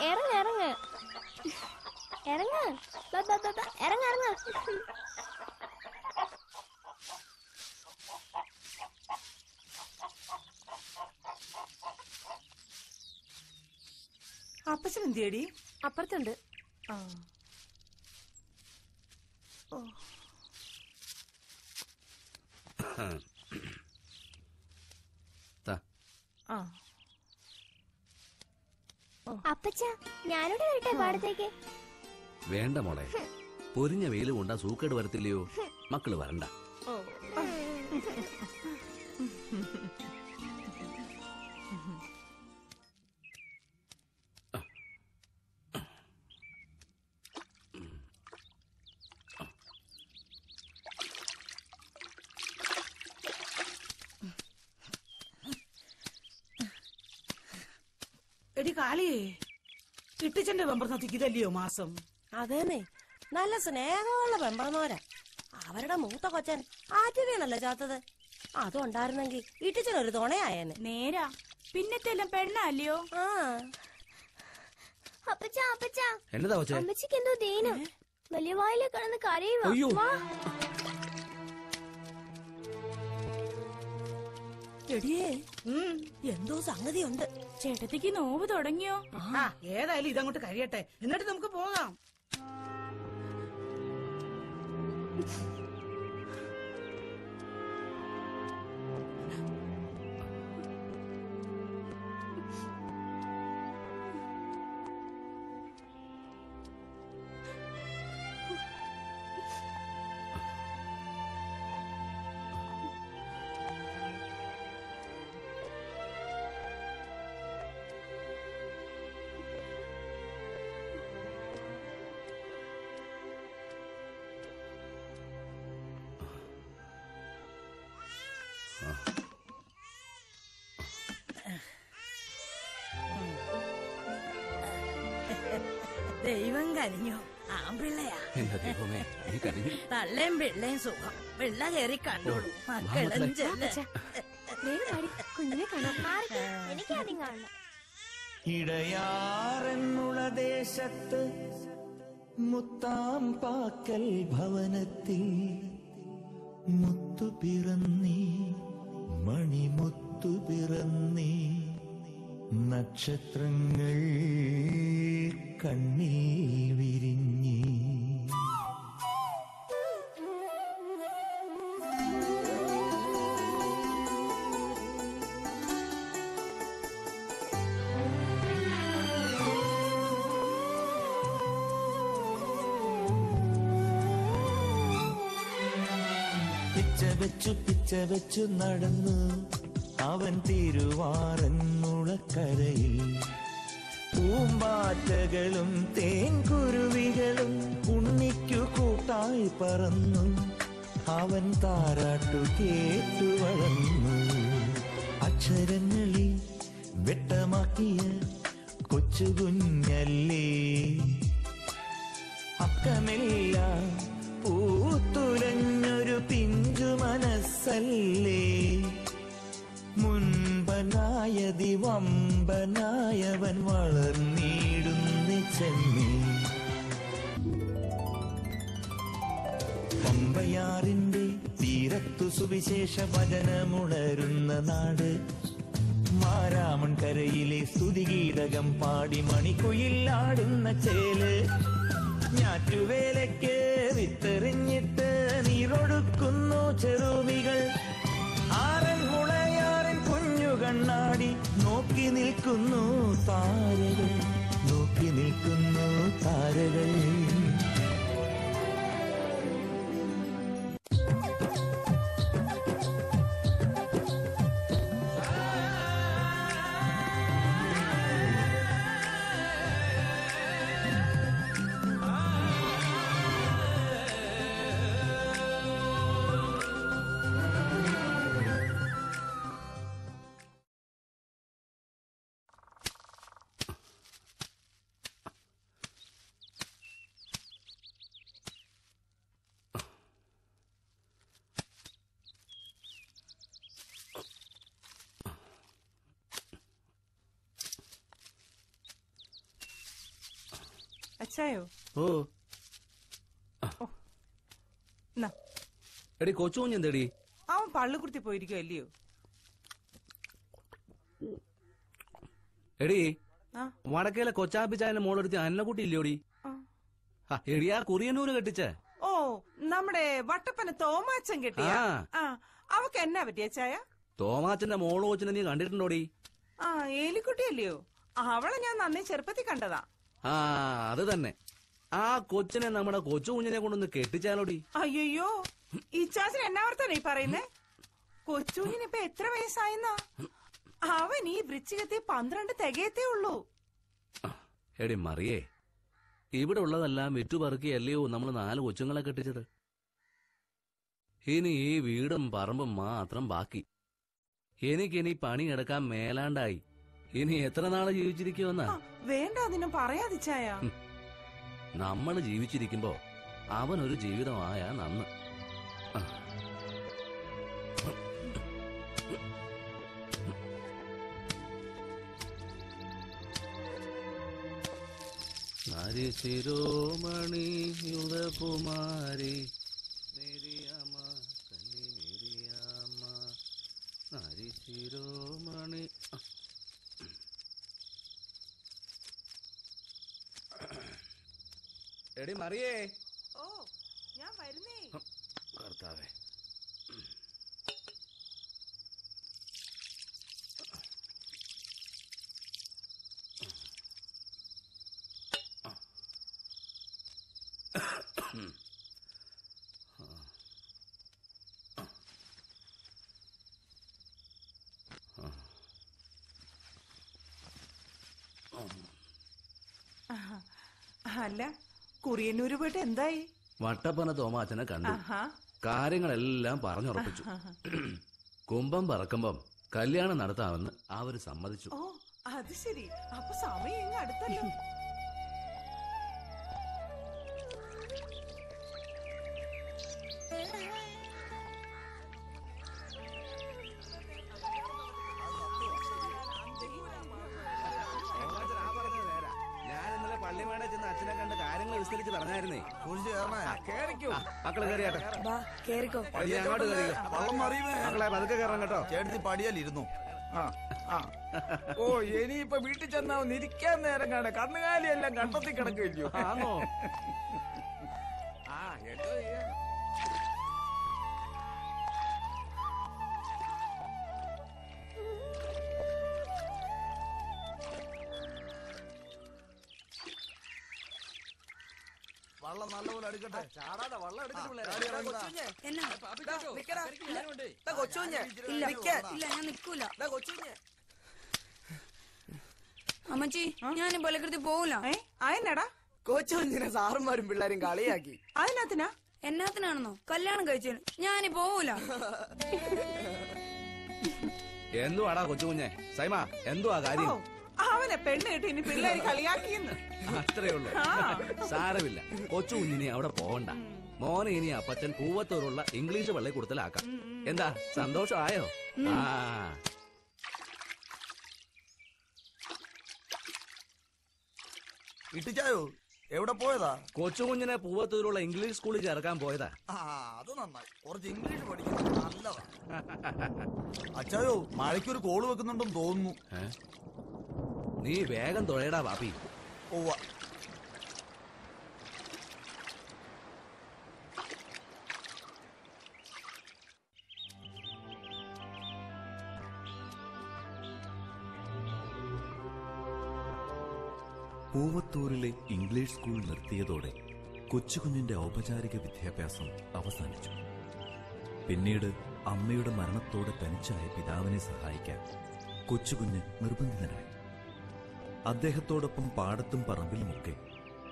ഇറങ്ങ ഇറങ്ങ ഇറങ്ങ ഇറങ്ങ ഇറങ്ങ. അപ്പച്ചൻ എന്തിയടി? അപ്പുറത്തുണ്ട്. അപ്പച്ച ഞാനോട് വരട്ടെ പാടത്തേക്ക്? വേണ്ട മോളെ, പൊരിഞ്ഞ വെയിൽ കൊണ്ടാ സൂക്കേട് വരത്തില്ലയോ. മക്കള് വരണ്ട. എടി കാളിയേ, കിട്ടിച്ചന്റെ വെമ്പർന്നത്തിക്ക് ഇതല്ലയോ മാസം? അതേന്നെ, നല്ല സ്നേഹമുള്ള വെമ്പറന്നോരാ. അവരുടെ മൂത്ത കൊച്ചൻ ആറ്റുവീണല്ലേ ചാത്തത്. അതുണ്ടായിരുന്നെങ്കിൽ ഇട്ടിച്ചനൊരു തുണയായേനെ. നേരാ, പിന്നത്തെല്ലാം പെണ്ണല്ലയോ? ആ എന്നതാ കൊച്ചേ? അമ്മച്ചിക്ക് എന്തോ ദീനം. വലിയ വായിലെ കിടന്ന് കരയുവാ. എടിയേ, എന്തോ സംഗതിയുണ്ട്. ചേട്ടത്തിക്ക് നോവ് തുടങ്ങിയോ? ഏതായാലും ഇതങ്ങോട്ട് കഴിയട്ടെ, എന്നിട്ട് നമുക്ക് പോകാം. ദൈവം കനിഞ്ഞോ? ആമ്പിള്ളയാ. തള്ളേം പിള്ളേം സുഖം. പിള്ള കയറി കണ്ടോളൂ. മക്കളും കുഞ്ഞിനെ കാണാം. എനിക്കാദ്യം കാണണം. ഇടയാറെന്നുള്ള ദേശത്ത് മുത്താം പാക്കൽ ഭവനത്തിൽ മുത്തു പിറന്നീ, മണിമുത്തു പിറന്നീ, നക്ഷത്രങ്ങൾ കണ്ണിൽ വിരിഞ്ഞി. പിച്ച വെച്ചു നടന്നു അവൻ തിരുവാറന്മുളക്കരയിൽ. പൂമ്പാറ്റകളും തേൻകുരുവികളും ഉണ്ണിക്കു കൂട്ടായി പറന്നു. അവൻ താരാട്ടു കേട്ടു വളർന്നു. അക്ഷരങ്ങളിൽ വെട്ടമാക്കിയ കൊച്ചു കുഞ്ഞല്ലേ, അക്കമെല്ലാം പൂത്തുലഞ്ഞൊരു പിഞ്ചു മനസ്സല്ലേ. മുൻപനായതി വമ്പനായവൻ വളർന്നിടുന്ന ചെമ്മീ. പമ്പയാറിന്റെ തീരത്തു സുവിശേഷ വചനമുണരുന്ന നാട്. മാരാമൺ കരയിലെ സ്തുതിഗീതകം പാടി മണിക്കുയിലാടുന്ന ചേല്. ഞാറ്റുവേലയ്ക്ക് വിത്തെറിഞ്ഞിട്ട് നീരൊടുക്കുന്നു ചെറുവികൾ. ആരൻ മുളയാരൻ കുഞ്ഞു കണ്ണാടി നോക്കി നിൽക്കുന്നു താരകൾ, നോക്കി നിൽക്കുന്നു താരകൾ. അച്ചായോ ഓ എന്നാ, എടി കൊച്ചു കുഞ്ഞെന്തേടി? അവൻ പള്ളിക്കുടുത്തി പോയിരിക്കുവല്ലയോ? എടി ആ വടക്കേലെ കൊച്ചാപ്പിച്ചായന്റെ മോളെടുത്ത് അന്നക്കുട്ടി ഇല്ലോടി? ആ. എടിയാ കുറിയന്നൂര് കെട്ടിച്ചേ. ഓ, നമ്മുടെ വട്ടപ്പന തോമാച്ചൻ കിട്ടിയ. ആ. ആ, അവക്ക് എന്നാ പറ്റിയ ചായ? തോമാച്ചന്റെ മോള് കൊച്ചിനെ നീ കണ്ടിട്ടുണ്ടോടി? ആ, ഏലിക്കുട്ടിയല്ലയോ? അവളെ ഞാൻ നന്നേ ചെറുപ്പത്തിൽ കണ്ടതാ. ആ അത് തന്നെ. ആ കൊച്ചിനെ നമ്മുടെ കൊച്ചു കുഞ്ഞിനെ കൊണ്ടൊന്ന് കെട്ടിച്ചാലോടി. അയ്യോ, ഈ ചാച്ചൻ എന്നാ വർത്താനീ പറയുന്നേ? കൊച്ചുകുഞ്ഞിന് ഇപ്പൊ എത്ര വയസ്സായെന്നാ? അവൻ ഈ വൃശ്ചികത്തെ 12 തികയത്തേ ഉള്ളൂ. എടി മറിയേ, ഇവിടെ ഉള്ളതെല്ലാം വിറ്റുപറുക്കിയല്ലയോ നമ്മൾ 4 കൊച്ചുങ്ങളെ കെട്ടിച്ചത്. ഇനി ഈ വീടും പറമ്പും മാത്രം ബാക്കി. എനിക്കിനി പണിയെടുക്കാൻ മേലാണ്ടായി. ഇനി എത്ര നാള് ജീവിച്ചിരിക്കുമെന്നാ? വേണ്ട, അതിനും പറയാതിച്ചായ. നമ്മള് ജീവിച്ചിരിക്കുമ്പോ അവനൊരു ജീവിതമായ നന്ന്. നാരി ശിരോമണി യുവകുമാരി മേരിയമ്മ കന്നി മേരിയമ്മ നാരി ശിരോമണി. എടി മറിയേ. ഓ, ഞാൻ വരുന്നേ. കർത്താവേ. അല്ല, കുറിയന്നൂര് പോയിട്ട് എന്തായി? വട്ടപ്പന തോമാച്ചനെ കണ്ടു. ആഹാ. കാര്യങ്ങളെല്ലാം പറഞ്ഞുറപ്പിച്ചു. കുംഭം പറക്കുമ്പം കല്യാണം നടത്താമെന്ന് അവര് സമ്മതിച്ചു. ഓ, അത് ശരി. അപ്പൊ സമയം ഇങ്ങ് അടുത്തല്ലോ. ഞാൻ ഇന്നലെ പള്ളിമേടെ ചെന്ന് അച്ഛനെ കണ്ട് കാര്യങ്ങൾ വിസ്തരിച്ച് പറഞ്ഞായിരുന്നേ. മക്കളെ കയറിയാട്ടെ. അങ്ങോട്ട് കയറിയോ. മക്കളെ പതുക്കെ കയറാൻ കേട്ടോ. ചേട്ടത്തി പടിയല്ലിരുന്നു. ഓ, ഇനിയിപ്പൊ വീട്ടിൽ ചെന്നാ ഇരിക്കാൻ നേരം കാണാൻ കന്നുകാലി എല്ലാം കണ്ടെത്തി കിടക്കില്ലയോ? ആണോ? ആ, എന്തോ ചെയ്യാ. വള്ളം നല്ലപോലെ അടുക്കട്ടെ. ചാടാതെ വള്ളം എടുക്കട്ടെ. അമ്മച്ചി, ഞാൻ ബലകൃതി പോവൂല. അയന്നടാ കൊച്ചുകുഞ്ഞിനെ സാറുമാരും പിള്ളേരും കളിയാക്കി. അതിനകത്തിനാ? എന്നാത്തിനാണെന്നോ? കല്യാണം കഴിച്ചു ഞാനി പോവൂല. എന്തുവാടാ കൊച്ചുകുഞ്ഞെ? സൈമ, എന്തുവാ കാര്യം? അവനെ പെണ്ണ് കിട്ടി ഇനി പിള്ളേര് കളിയാക്കിയെന്ന്. അത്രേ ഉള്ളൂ. സാരമില്ല, കൊച്ചുകുഞ്ഞിനെ അവിടെ പോവണ്ട. മോനെ ഇനി അപ്പച്ചൻ പൂവത്തൂറുള്ള ഇംഗ്ലീഷ് പള്ളിക്കൂടത്തിലാക്കാം. എന്താ, സന്തോഷമായോ? ആ, ഇട്ടിച്ചായോ എവിടെ പോയതാ? കൊച്ചുകുഞ്ഞിനെ പൂവത്തൂരുള്ള ഇംഗ്ലീഷ് സ്കൂളിൽ ചേർക്കാൻ പോയതാ. ആ, അത് നന്നായി. കുറച്ച് ഇംഗ്ലീഷ് പഠിക്കുന്നത് നല്ലതാ. അച്ചായോ, മഴയ്ക്കൊരു കോള് വെക്കുന്നുണ്ടെന്ന് തോന്നുന്നു. നീ വേഗം തൊഴയടാ ബാപ്പി. ഓവ. പൂവത്തൂരിലെ ഇംഗ്ലീഷ് സ്കൂൾ നിർത്തിയതോടെ കൊച്ചുകുഞ്ഞിന്റെ ഔപചാരിക വിദ്യാഭ്യാസം അവസാനിച്ചു. പിന്നീട് അമ്മയുടെ മരണത്തോടെ തനിച്ചായ പിതാവിനെ സഹായിക്കാൻ കൊച്ചുകുഞ്ഞ് നിർബന്ധിതനായി. അദ്ദേഹത്തോടൊപ്പം പാടത്തും പറമ്പിലുമൊക്കെ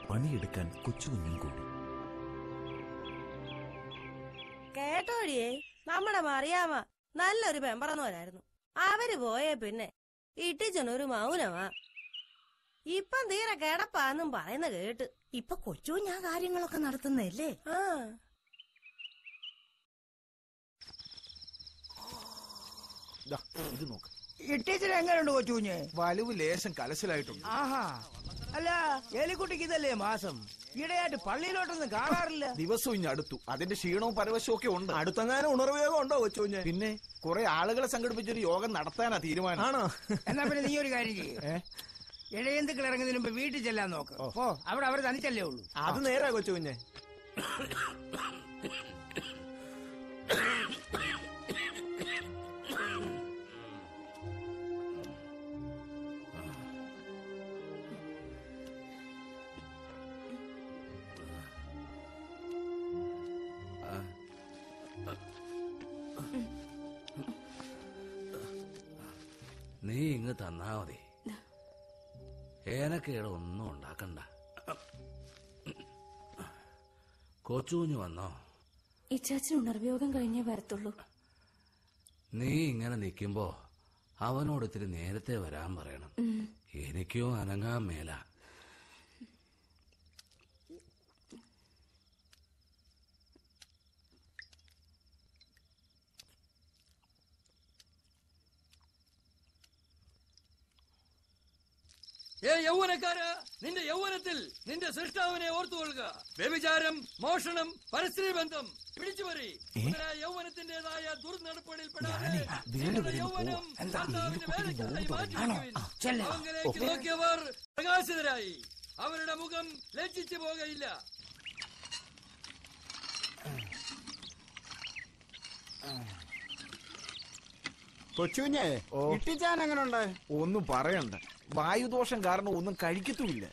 പണിയെടുക്കാൻ കൊച്ചുകുഞ്ഞും കൂടി. കേട്ടോടിയേ, നമ്മുടെ മറിയാമ്മ നല്ലൊരു പെമ്പറന്നോരായിരുന്നു. അവര് പോയേ പിന്നെ ഇട്ടിച്ചനൊരു മൗനമാ. ഇപ്പം തീരെ കിടപ്പാന്നും പറയുന്ന കേട്ട്. ഇപ്പൊ കൊച്ചു ഞാൻ കാര്യങ്ങളൊക്കെ നടത്തുന്നല്ലേ? ആ, ഇത് നോക്ക്. ഇട്ടീച്ചർ എങ്ങനെയുണ്ട് കൊച്ചുകുഞ്ഞ്? വലുവ് ലേശം കലശലായിട്ടുണ്ട്. ആഹാ, അല്ല എലിക്കുട്ടിക്ക് ഇതല്ലേ മാസം? ഈടെയായിട്ട് പള്ളിയിലോട്ടൊന്നും കാണാറില്ല. ദിവസവും ഇനി അടുത്തു. അതിന്റെ ക്ഷീണവും പരവശവും ഒക്കെ ഉണ്ട്. അടുത്തെങ്ങാനും ഉണർവേഗം ഉണ്ടോ കൊച്ചുകുഞ്ഞ്? പിന്നെ കുറെ ആളുകളെ സംഘടിപ്പിച്ചൊരു യോഗം നടത്താനാ തീരുമാനം. ആണോ? എന്നാ പിന്നെ നീ ഒരു കാര്യം ചെയ്യും, ഇഴയന്തുക്കൾ ഇറങ്ങുന്നതിന് മുമ്പ് വീട്ടിൽ ചെല്ലാൻ നോക്ക്. ഓ അവിടെ അവർ തനിച്ചല്ലേ ഉള്ളൂ. അത് നേരാ കൊച്ചുകുഞ്ഞെ. നീ ഇങ്ങ് തന്നാ മതി. ഏനക്കേട് ഒന്നും ഉണ്ടാക്കണ്ട. കൊച്ചുകുഞ്ഞു വന്നോ? ഇച്ചാച്ചൻ ഉണർവ്യോഗം കഴിഞ്ഞേ വരത്തുള്ളൂ. നീ ഇങ്ങനെ നിൽക്കുമ്പോ അവനോട് ഇത്തിരി നേരത്തെ വരാൻ പറയണം. എനിക്കോ അനങ്ങാൻ മേല. യൗവനക്കാര്, നിന്റെ യൗവനത്തിൽ നിന്റെ സൃഷ്ടാവിനെ ഓർത്തുകൊള്ളുക. വ്യഭിചാരം, മോഷണം, പരസ്ത്രീ ബന്ധം പിടിച്ചുപറി യൗവനത്തിന്റേതായ ദുർനടപ്പടിൽ പെടാതെ യൗവനം ഭർത്താവിന്റെ വേലക്കാരായി മാറ്റിവെക്കുവിൻ. അവങ്കിലേക്ക് നോക്കിയവർ പ്രകാശിതരായി. അവരുടെ മുഖം ലജ്ജിച്ചു പോകയില്ല. കൊച്ചുകുഞ്ഞേ, ഇട്ടിച്ചാൻ എങ്ങനെയുണ്ട്? ഒന്നും പറയണ്ട. വായുദോഷം കാരണം ഒന്നും കഴിക്കത്തുമില്ല.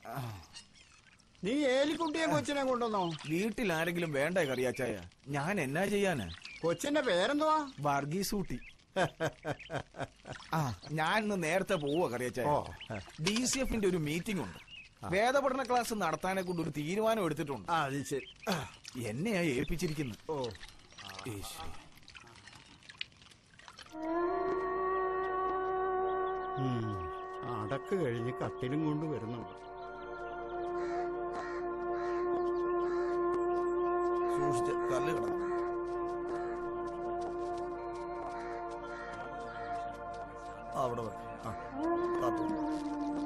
നീ ഏലിക്കുട്ടിയെ കൊച്ചിനെ കൊണ്ടുവന്നോ? വീട്ടിൽ ആരെങ്കിലും വേണ്ടേ കറിയാച്ചായ? ഞാൻ എന്നാ ചെയ്യാന്? കൊച്ചിന്റെ പേരെന്തുവാ? വർഗീസൂട്ടി. ഞാൻ ഇന്ന് നേരത്തെ പോവുക കറിയാച്ചായ. DCFന്റെ ഒരു മീറ്റിംഗ് ഉണ്ട്. വേദപഠന ക്ലാസ് നടത്താനെ കൊണ്ട് ഒരു തീരുമാനം എടുത്തിട്ടുണ്ട്. എന്നെയാ ഏൽപ്പിച്ചിരിക്കുന്നത്. അടക്ക് കഴിഞ്ഞ് കട്ടിലും കൊണ്ട് വരുന്നുണ്ട്.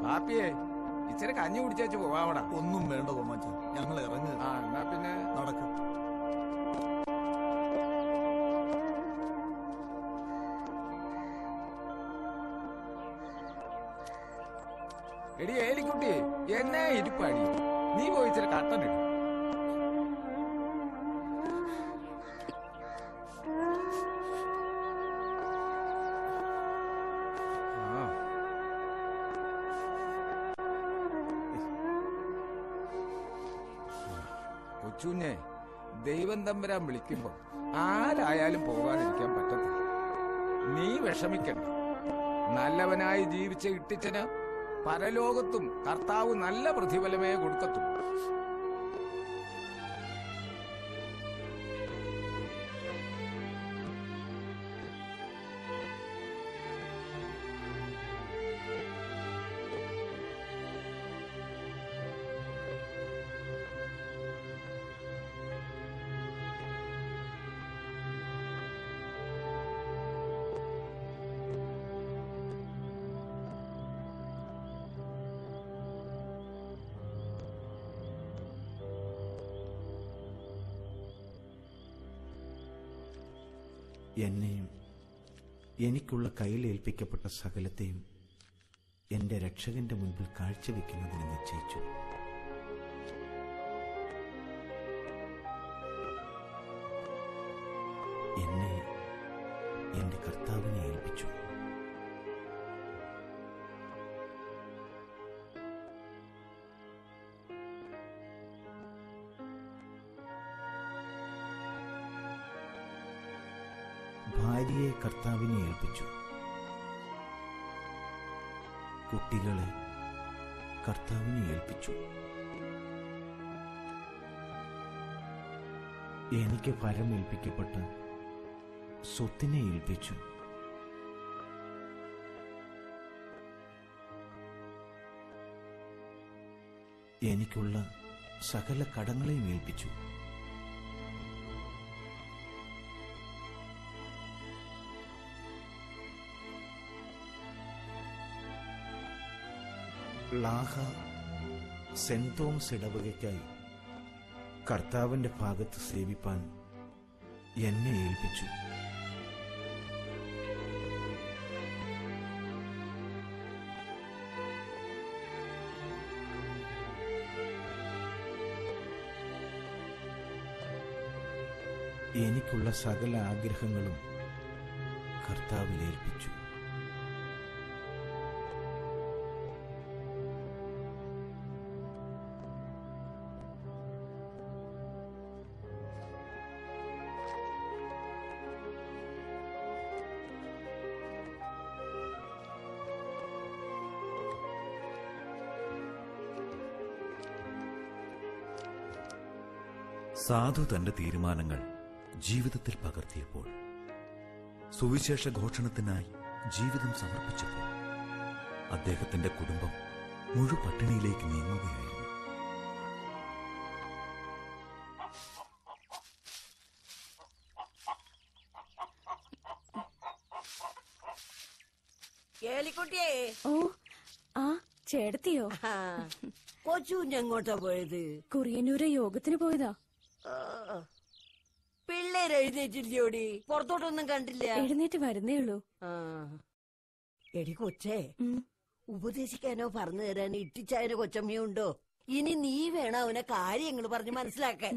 പാപ്പിയെ ഇച്ചിരി കഞ്ഞി കുടിച്ചു പോവാ. അവിടെ ഒന്നും വേണ്ട തോമാച്ച, ഞങ്ങൾ ഇറങ്ങുക. എന്നാ പിന്നെ നടക്കും. എടി ഏലിക്കുട്ടി, എന്നെ ഇരിപ്പാടി. നീ പോയി ഇച്ചിരി കട്ടനിടും. കൊച്ചുഞ്ഞെ, ദൈവം തമ്പരാൻ വിളിക്കുമ്പോ ആരായാലും പോകാതിരിക്കാൻ പറ്റത്തില്ല. നീ വിഷമിക്കണ്ട. നല്ലവനായി ജീവിച്ച ഇട്ടിച്ചന് പരലോകത്തും കർത്താവ് നല്ല പ്രതിഫലമേ കൊടുക്കത്തും. എന്നെയും എനിക്കുള്ള കയ്യിലേൽപ്പിക്കപ്പെട്ട സകലത്തെയും എന്റെ രക്ഷകന്റെ മുൻപിൽ കാഴ്ചവെക്കുന്നതിന് നിശ്ചയിച്ചു. എന്നെ എന്റെ കർത്താവിനെ ഏൽപ്പിച്ചു. ഭാര്യയെ കർത്താവിനെ ഏൽപ്പിച്ചു. കുട്ടികളെ കർത്താവിനെ ഏൽപ്പിച്ചു. എനിക്ക് ഫലമേൽപ്പിക്കപ്പെട്ട സ്വത്തിനെ ഏൽപ്പിച്ചു. എനിക്കുള്ള സകല കടങ്ങളെയും ഏൽപ്പിച്ചു. ലാഹ സെന്റ് തോമസ് ഇടവകയ്ക്കായി കർത്താവിന്റെ ഭാഗത്ത് സേവിപ്പാൻ എന്നെ ഏൽപ്പിച്ചു. എനിക്കുള്ള സകല ആഗ്രഹങ്ങളും കർത്താവിൽ ഏൽപ്പിച്ചു. സാധു തന്റെ തീരുമാനങ്ങൾ ജീവിതത്തിൽ പകർത്തിയപ്പോൾ, സുവിശേഷ ഘോഷണത്തിനായി ജീവിതം സമർപ്പിച്ചപ്പോൾ, അദ്ദേഹത്തിന്റെ കുടുംബം മുഴുപട്ടിണിയിലേക്ക് നീങ്ങുകയായിരുന്നു. ഏലിക്കുട്ടിയേ. ഓ ആ ചേട്ടത്തിയോ? കൊച്ചുഞ്ഞെങ്ങോട്ടാ പോയത്? കുറിയന്നൂര് യോഗത്തിന് പോയതാ. പിള്ളേര് എഴുന്നേറ്റില്ലോടി? പുറത്തോട്ടൊന്നും കണ്ടില്ല. എഴുന്നേറ്റ് വരുന്നേ ഉള്ളൂ. എടി കൊച്ചേ, ഉപദേശിക്കാനോ പറഞ്ഞു തരാൻ ഇട്ടിച്ചായനോ കൊച്ചമ്മയുണ്ടോ? ഇനി നീ വേണം അവനെ കാര്യങ്ങൾ പറഞ്ഞ് മനസ്സിലാക്കാൻ.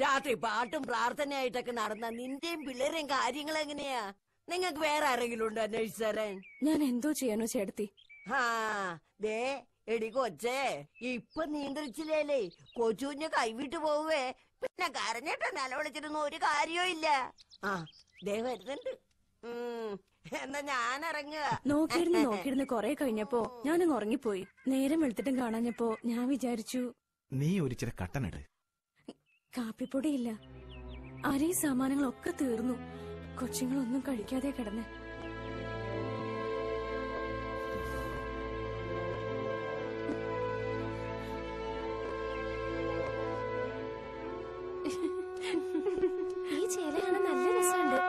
രാത്രി പാട്ടും പ്രാർത്ഥനയായിട്ടൊക്കെ നടന്ന നിന്റെയും പിള്ളേരെയും കാര്യങ്ങൾ എങ്ങനെയാ? നിങ്ങക്ക് വേറെ ആരെങ്കിലും ഉണ്ടോ അന്വേഷിച്ചു തരാൻ? ഞാൻ എന്തോ ചെയ്യാനോ ചേട്ടത്തി? ദേ എടി കൊച്ചേ, ഇപ്പൊ നിയന്ത്രിച്ചില്ലേ കൊച്ചുഞ്ഞ് കൈവിട്ട് പോവേ. പിന്നെ കരഞ്ഞിട്ട് നിലവിളിച്ചിട്ടൊന്നും ഒരു കാര്യവും ഇല്ല. ദേ വരുന്നുണ്ട്. എന്നാ ഞാൻ ഇറങ്ങുക. നോക്കിയിരുന്ന് കൊറേ കഴിഞ്ഞപ്പോ ഞാനങ്ങ് ഉറങ്ങിപ്പോയി. നേരം വെളുത്തിട്ടും കാണാഞ്ഞപ്പോ ഞാൻ വിചാരിച്ചു നീ ഒരു ചില കട്ടനിട്. കാപ്പിപ്പൊടിയില്ല. അരി സാമാനങ്ങളൊക്കെ തീർന്നു. കൊച്ചുങ്ങളൊന്നും കഴിക്കാതെ കിടന്ന്. ഈ ചേലയാണ് നല്ല രസമുണ്ട്.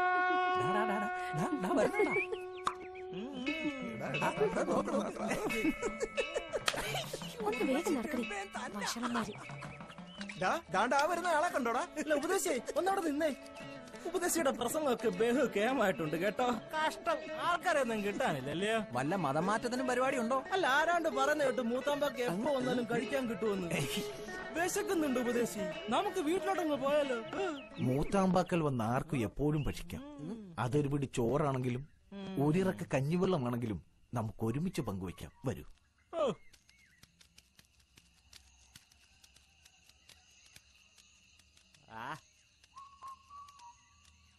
ഒന്ന് വേഗം നടക്കണേ ഭക്ഷണന്മാര്. വരുന്ന ആളെ കണ്ടോടാ? ഉപദേശി ഒന്നവിടെ നിന്നേ. ഉപദേശിയുടെ പ്രസംഗമൊക്കെ ബഹു കേമായിട്ടുണ്ട് കേട്ടോ. കഷ്ടം, ആൾക്കാരെയൊന്നും കിട്ടാനില്ലല്ലേ. വല്ല മതമാറ്റത്തിനും പരിപാടി ഉണ്ടോ? അല്ല, ആരാണ്ട് പറയുന്ന കേട്ട് മൂത്താമ്പാക്ക് എപ്പോ വന്നാലും കഴിക്കാൻ കിട്ടുമെന്ന്. വിശക്കുന്നുണ്ട് ഉപദേശി, നമുക്ക് വീട്ടിലോട്ടങ്ങ് പോയാലോ? മൂത്താമ്പാക്കൽ വന്ന് ആർക്കും എപ്പോഴും ഭക്ഷിക്കാം. അതൊരു പിടി ചോറാണെങ്കിലും ഒരിറക്ക കഞ്ഞിവെള്ളമാണെങ്കിലും നമുക്ക് ഒരുമിച്ച് പങ്കുവയ്ക്കാം. വരൂ.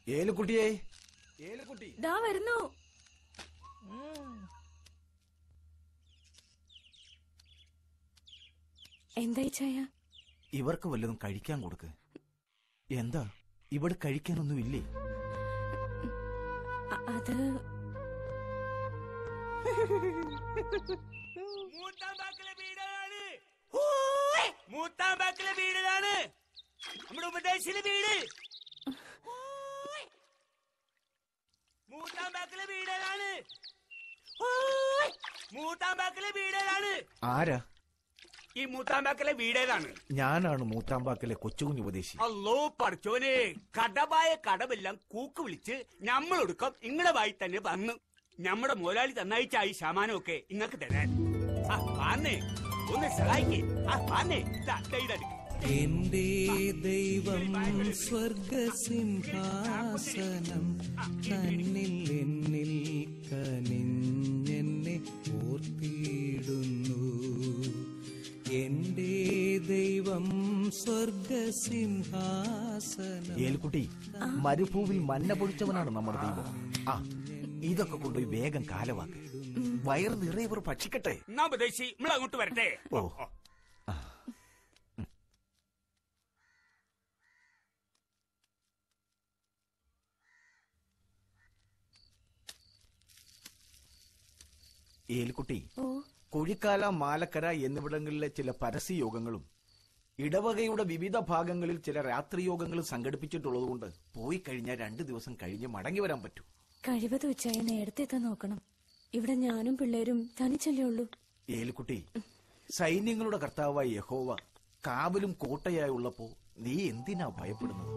ഏലുക്കുട്ടിയേ, ദാ വരുന്നു. എന്തായി ചായ? ഇവർക്ക് വല്ലതും കഴിക്കാൻ കൊടുക്ക്. എന്താ ഇവിടെ കഴിക്കാനൊന്നുമില്ലേ? അത് മൂത്താമ്പാക്കിലെ വീടാണ് നമ്മുടെ ഉപദേശിലെ വീട്. മൂത്താമ്പാക്കിലെ വീടാണ്. മൂത്താമ്പാക്കിലെ വീടാണ്. ആരാ ഈ മൂത്താമ്പാക്കിലെ വീടേതാണ്? ഞാനാണ് മൂത്താമ്പാക്കിലെ കൊച്ചുകുഞ്ഞ് ഉപദേശി. അല്ലോ പഠിച്ചോനെ, കടവായ കടമെല്ലാം കൂക്ക് വിളിച്ച് ഞമ്മളൊടുക്കം ഇങ്ങടെ വായി തന്നെ വന്നു. ഞമ്മടെ മുതലാളി തന്നയച്ച ഈ ശമാനമൊക്കെ ഇങ്ങക്ക് തരാൻ. വന്നേ ഒന്ന് സഹായിക്കേ. വന്നേ എന്റെ ദൈവം സ്വർഗസിംഹാസനം തന്നിൽ എന്നിൽ കനിഞ്ഞെന്നെ ഓർത്തിടുന്നു. എന്റെ ദൈവം സ്വർഗസിംഹാസനം. ഏൽക്കുട്ടി, മരുഭൂവിൽ മന്ന പൊഴിച്ചവനാണ് നമ്മുടെ ദൈവം. ഇതൊക്കെ കൊണ്ടുപോയി വേഗം കാലവാക്ക്. വയറ് നിറയവർ ഭക്ഷിക്കട്ടെ. ഉപദേശി നമ്മളങ്ങോട്ട് വരട്ടെ. ഓ, ഏൽക്കുട്ടി, കുഴിക്കാല, മാലക്കര എന്നിവിടങ്ങളിലെ ചില പരസ്യയോഗങ്ങളും ഇടവകയുടെ വിവിധ ഭാഗങ്ങളിൽ ചില രാത്രിയോഗങ്ങളും സംഘടിപ്പിച്ചിട്ടുള്ളതുകൊണ്ട് പോയി കഴിഞ്ഞാൽ 2 ദിവസം കഴിഞ്ഞ് മടങ്ങി വരാൻ പറ്റൂ. കഴിവത് ഉച്ചയായി നേരത്തെ എത്താൻ നോക്കണം. ഇവിടെ ഞാനും പിള്ളേരും തനിച്ചല്ലേ ഉള്ളൂ. ഏൽക്കുട്ടി, സൈന്യങ്ങളുടെ കർത്താവായ യഹോവ കാവലും കോട്ടയായി ഉള്ളപ്പോ നീ എന്തിനാ ഭയപ്പെടുന്നത്?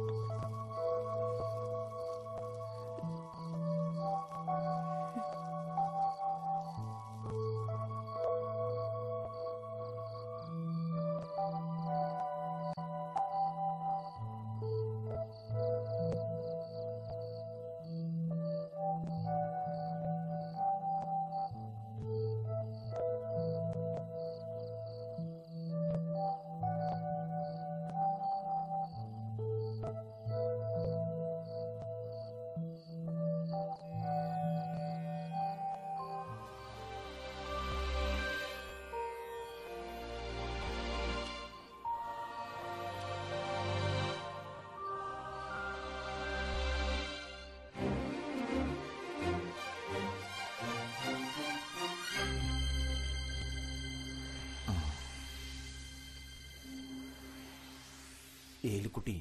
ഏലിക്കുട്ടി,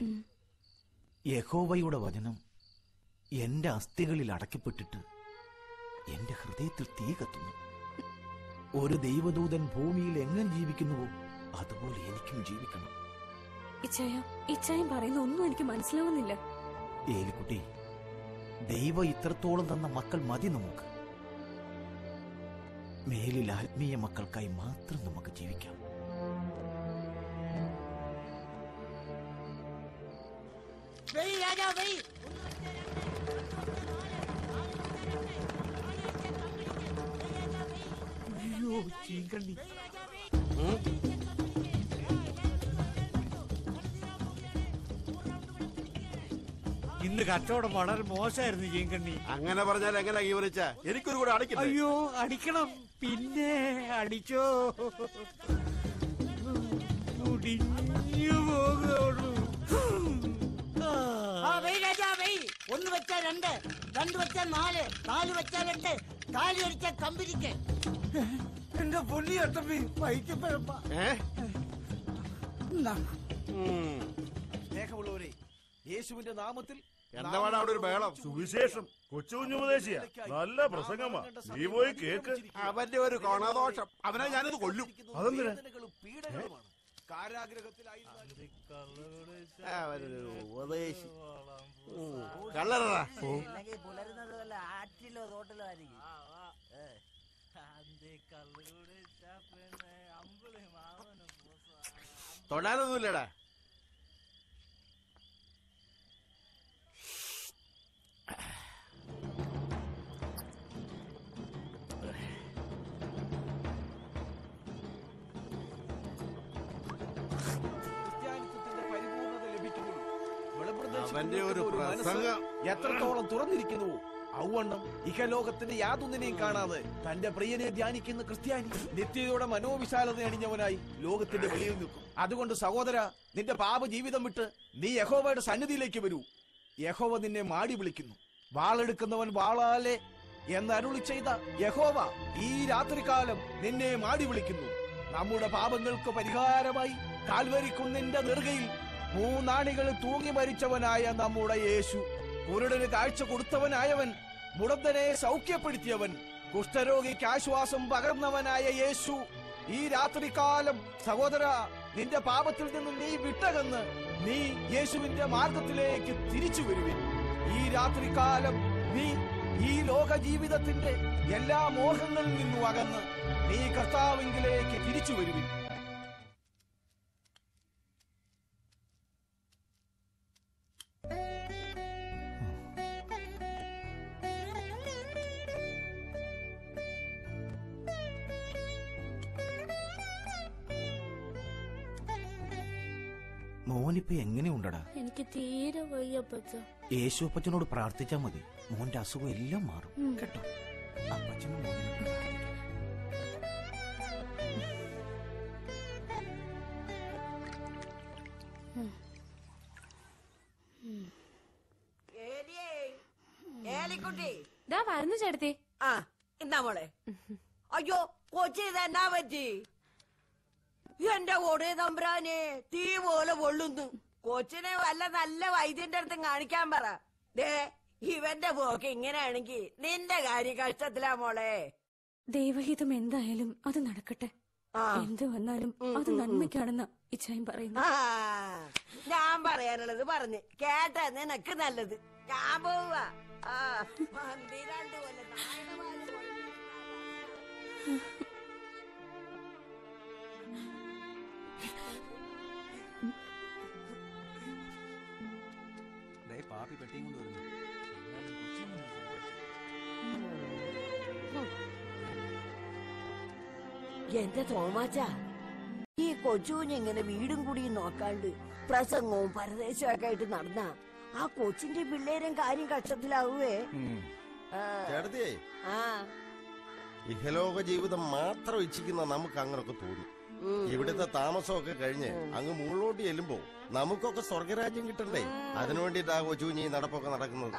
യഹോവയുടെ വചനം എന്റെ അസ്ഥികളിൽ അടക്കപ്പെട്ടിട്ട് എന്റെ ഹൃദയത്തിൽ തീ കത്തുന്നു. ഒരു ദൈവദൂതൻ ഭൂമിയിൽ എങ്ങനെ ജീവിക്കുന്നുവോ അതുപോലെ എനിക്കും ജീവിക്കണം. ഇച്ചായം പറയുന്ന ഒന്നും എനിക്ക് മനസ്സിലാവുന്നില്ല. ഏലിക്കുട്ടി, ദൈവം ഇത്രത്തോളം തന്ന മക്കൾ മതി നമുക്ക്. മേലിൽ ആത്മീയ മക്കൾക്കായി മാത്രം നമുക്ക് ജീവിക്കാം. അയ്യോ, ചീങ്കണ്ണി. ഇന്ന് കച്ചവടം വളരെ മോശമായിരുന്നു ചീങ്കണ്ണി. അങ്ങനെ പറഞ്ഞാൽ എങ്ങനെ വിവരിച്ച? എനിക്കൊരു കൂടെ അടിക്കണം. അയ്യോ, അടിക്കണം. പിന്നെ അടിച്ചോ, മുടിഞ്ഞു പോകുള്ളൂ. ഒന്ന് വെച്ചാൽ 2, 2 വെച്ചാൽ 4, 4 വെച്ചാൽ 8, കാലി അടിച്ചാൽ കമ്പിരിക്ക്. എന്റെ പൊന്നി അട്ടപ്പി വൈക്കപ്പഴപ്പ. സ്നേഹമുള്ളവരെ, യേശുവിന്റെ നാമത്തിൽ എന്താ അവിടെ ഒരു ബഹളം? സുവിശേഷം കൊച്ചുകുഞ്ഞുപദേശിയ നല്ല പ്രസംഗമാ, നീ പോയി കേക്ക്. അവന്റെ ഒരു കൊണദോഷം, അവനെ ഞാനത് കൊല്ലും. അതെന്തിനാ? ഉപദേശി കള്ളറാ. ആറ്റിലോ തോട്ടിലോ ആയിരിക്കും. തൊടാനൊന്നുമില്ലടാ. അവന്റെ ഒരു പ്രസംഗം എത്രത്തോളം തുറന്നിരിക്കുന്നു. ഔവണ്ണം ഇഹലോകത്തിന്റെ യാതൊന്നിനെയും കാണാതെ തന്റെ പ്രിയനെ ധ്യാനിക്കുന്ന ക്രിസ്ത്യാനി നിത്യതയുടെ മനോവിശാലത അണിഞ്ഞവനായി ലോകത്തിന്റെ വെളിയിൽ നിൽക്കും. അതുകൊണ്ട് സഹോദര, നിന്റെ പാപ ജീവിതം വിട്ട് നീ യഹോവയുടെ സന്നിധിയിലേക്ക് വരൂ. യഹോവ നിന്നെ മാടി വിളിക്കുന്നു. വാളെടുക്കുന്നവൻ വാളാലെ എന്ന് അരുളി ചെയ്ത യഹോവ ഈ രാത്രികാലം നിന്നെ മാടി വിളിക്കുന്നു. നമ്മുടെ പാപങ്ങൾക്ക് പരിഹാരമായി കാൽവരിക്കുന്നിന്റെ നെറുകയിൽ 3 ആണികളിൽ തൂങ്ങി മരിച്ചവനായ നമ്മുടെ യേശു, കുരുടന് കാഴ്ച കൊടുത്തവനായവൻ, മുടന്തനെ സൗഖ്യപ്പെടുത്തിയവൻ, കുഷ്ഠരോഗിക്ക് ആശ്വാസം പകർന്നവനായ യേശു, ഈ രാത്രികാലം സഹോദര, നിന്റെ പാപത്തിൽ നിന്ന് നീ വിട്ടകന്ന് നീ യേശുവിന്റെ മാർഗത്തിലേക്ക് തിരിച്ചു വരുവിൻ. ഈ രാത്രികാലം നീ ഈ ലോക ജീവിതത്തിന്റെ എല്ലാ മോഹങ്ങളിൽ നിന്നും അകന്ന് നീ കർത്താവിങ്കിലേക്ക് തിരിച്ചു വരുവിൻ. മോനിപ്പോ എങ്ങനെയുണ്ടടാ? എനിക്ക് തീരെ വയ്യപ്പച്ച. യേശു അപ്പച്ചനോട് പ്രാർത്ഥിച്ചാ മതി, മോന്റെ അസുഖം എല്ലാം മാറും കേട്ടോ. അപ്പച്ചനും വരുന്നു ചേട്ടത്തി. ആ, എന്താ മോളെ? അയ്യോ, കൊച്ചി ഇതെന്നാ പറ്റി? എന്റെ കൊടേ തമ്പുരാനെ, തീ പോലെ പൊള്ളുന്നു. കൊച്ചിനെ വല്ല നല്ല വൈദ്യന്റെ അടുത്ത് കാണിക്കാൻ പറ. ദേ, ഇവന്റെ പോക്ക് ഇങ്ങനെയാണെങ്കി നിന്റെ കാര്യം കഷ്ടത്തിലാ മോളെ. ദൈവഹിതം എന്തായാലും അത് നടക്കട്ടെ. എന്ത് വന്നാലും അത് നന്മയ്ക്കാണെന്ന ഇച്ചായും പറയുന്നു. ഞാൻ പറയാനുള്ളത് പറഞ്ഞ് കേട്ടാ നിനക്ക് നല്ലത്. ഞാൻ പോവാ. പാപ്പി പെട്ടിയും കൊണ്ട് വരുന്നു. എന്റെ തോമാച്ച, ഈ കൊച്ചുകുഞ്ഞിങ്ങനെ വീടും കൂടിയും നോക്കാണ്ട് പ്രസംഗവും പരദേശമൊക്കെ ആയിട്ട് നടന്ന ആ കൊച്ചിന്റെ പിള്ളേരും കാര്യം കഷ്ടത്തിലാവുവേ. ചേട്ടത്തിയേ, ഇഹലോക ജീവിതം മാത്രം ഇച്ഛിക്കുന്ന നമുക്ക് അങ്ങനൊക്കെ തോന്നും. ഇവിടുത്തെ താമസമൊക്കെ കഴിഞ്ഞ് അങ്ങ് മുകളിലോട്ട് ചെല്ലുമ്പോ നമുക്കൊക്കെ സ്വർഗരാജ്യം കിട്ടണ്ടേ? അതിനുവേണ്ടിട്ടാ കൊച്ചുകുഞ്ഞി നടപ്പൊക്കെ നടക്കുന്നത്.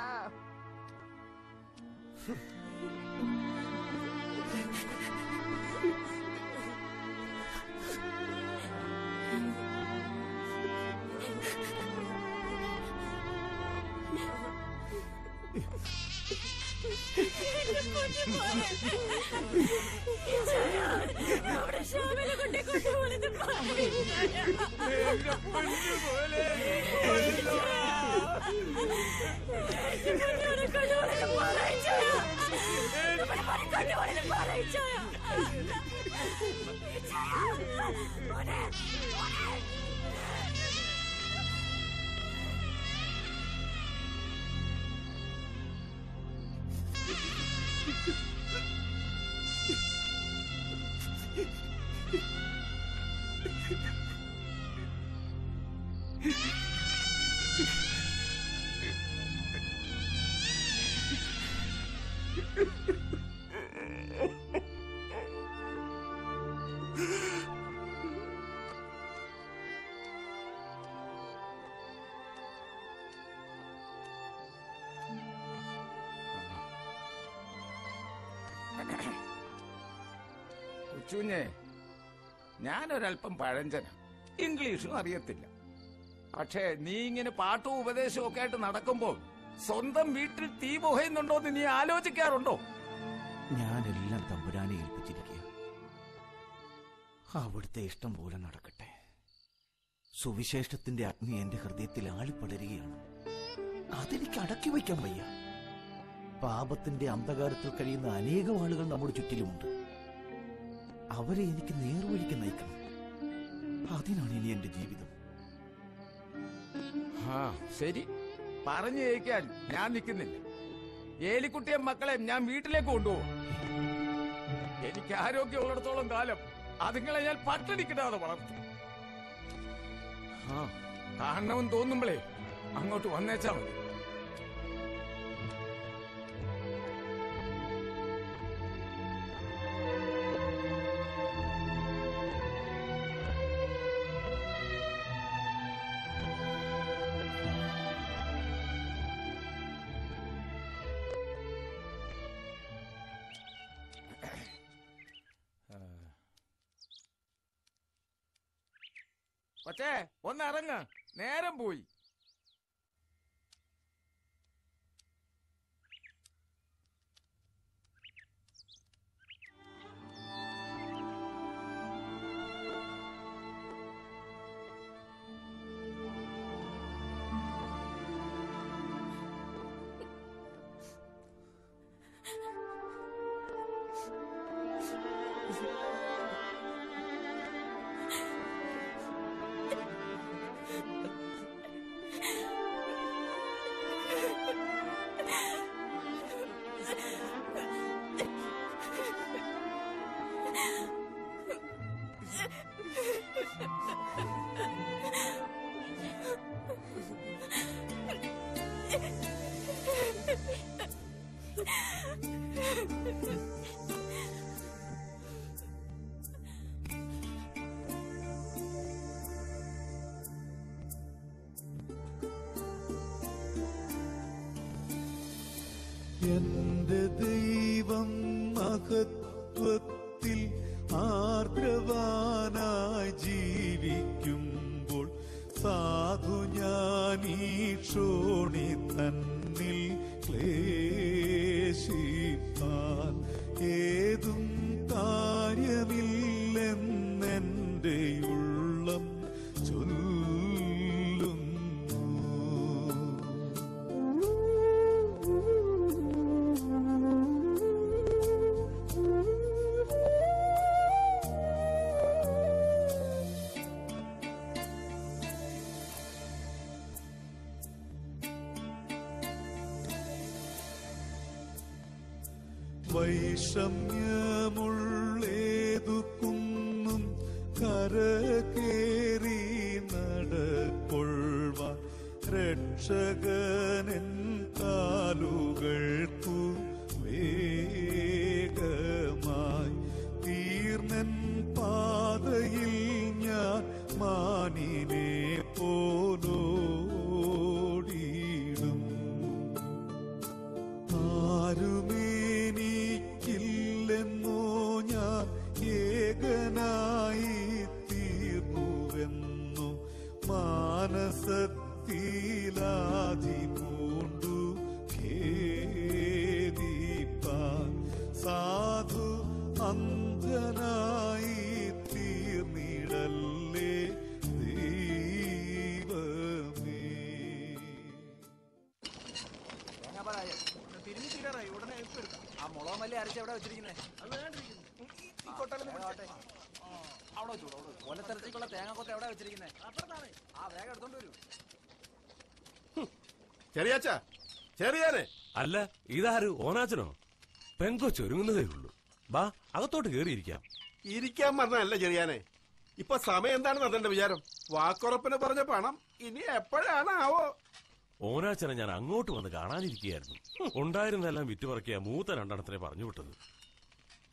കൊച്ചുഞ്ഞേ, ഞാനൊരല്പം പഴഞ്ചന, ഇംഗ്ലീഷും അറിയത്തില്ല. പക്ഷേ നീ ഇങ്ങനെ പാട്ടും ഉപദേശവും ഒക്കെ ആയിട്ട് നടക്കുമ്പോൾ സ്വന്തം വീട്ടിൽ തീ പുകയുന്നുണ്ടോ എന്ന് നീ ആലോചിക്കാറുണ്ടോ? ഞാനെല്ലാം തമ്പുരാനെ ഏൽപ്പിച്ചിരിക്കുക. അവിടുത്തെ ഇഷ്ടം പോലെ നടക്കട്ടെ. സുവിശേഷത്തിന്റെ അഗ്നി എന്റെ ഹൃദയത്തിൽ ആളിപ്പടരുകയാണ്. അതെനിക്ക് അടക്കി വയ്ക്കാൻ വയ്യ. പാപത്തിന്റെ അന്ധകാരത്തിൽ കഴിയുന്ന അനേകം ആളുകൾ നമ്മുടെ ചുറ്റിലുമുണ്ട്. അവരെ എനിക്ക് നേർവഴിക്ക് നയിക്കണം. അതിനാണ് ഇനി എന്റെ ജീവിതം. ശരി, പറഞ്ഞു ജയിക്കാൻ ഞാൻ നിൽക്കുന്നില്ല. ഏലിക്കുട്ടിയെ മക്കളെ ഞാൻ വീട്ടിലേക്ക് കൊണ്ടുപോകും. എനിക്ക് ആരോഗ്യമുള്ളിടത്തോളം കാലം അതുങ്ങളെ ഞാൻ പട്ടിണിക്കിടാതെ വളർത്തും. കാണണമെന്ന് തോന്നുമ്പോഴേ അങ്ങോട്ട് വന്നേച്ചാ മതി. പക്ഷേ ഒന്ന് ഇറങ്ങ, നേരം പോയി. എന്റെ ദൈവം മഹത്വത്തിൽ ആർദ്രവാനായി ജീവിക്കുമ്പോൾ സാധു ഞാൻ ഈ ക്ഷോണി തന്നിൽ ക്ലേശിപ്പാൻ ഏതും കാര്യമില്ലെന്ന് ചൊല്ലുന്നു. വൈഷമ്യമുള്ളേതു കുന്നും കരകേറി നടക്കൊള്ളുവാൻ രക്ഷകനൻ കാലുകൾക്കു വേഗമായി തീർന്നൻ പാതയിൽ ഞാൻ മാനിനെ പോലോടിയിടും. ആരുമേനിക്കില്ലെന്നോ ഞാൻ ഏകനായി തീർന്നുവെന്നു മാനസത്തിലാധി പൂണ്ടു ഖേദിപ്പാൻ സാധു അന്ധനായി തീർന്നിടല്ലേ ദൈവമേ. തിരിഞ്ഞു തീരാറായി, ഉടനെ എടുക്കാം. ആ മുളക് മല്ലി അരച്ച് എവിടെ വെച്ചിരിക്കുന്നേ? അവിടെ വെച്ചു. കൊലത്തരത്തേക്കുള്ള തേങ്ങാക്കൊത്ത എവിടെ വെച്ചിരിക്കുന്നേ? ആ വേഗം എടുത്തോണ്ട് വരൂ. ചെറിയാച്ചാ, ചെറിയാനെ. അല്ല, ഇതാര്? ഓനാച്ചനോ? പെങ്കൊച്ചൊരുങ്ങുന്നതേ ഉള്ളൂ. ബാ, അകത്തോട്ട് കേറിയിരിക്കാം. ഇരിക്കാൻ പറഞ്ഞല്ല ചെറിയാനെ. ഇപ്പൊ സമയം എന്താണെന്ന് അതെന്റെ വിചാരം? വാക്കുറപ്പിന് പറഞ്ഞ പണം ഇനി എപ്പോഴാണ് ആവോ? ഓനാച്ചനെ ഞാൻ അങ്ങോട്ട് വന്ന് കാണാനിരിക്കുകയായിരുന്നു. ഉണ്ടായിരുന്നെല്ലാം വിറ്റുപറക്കിയ മൂത്ത രണ്ടെണ്ണത്തിനെ പറഞ്ഞു വിട്ടത്.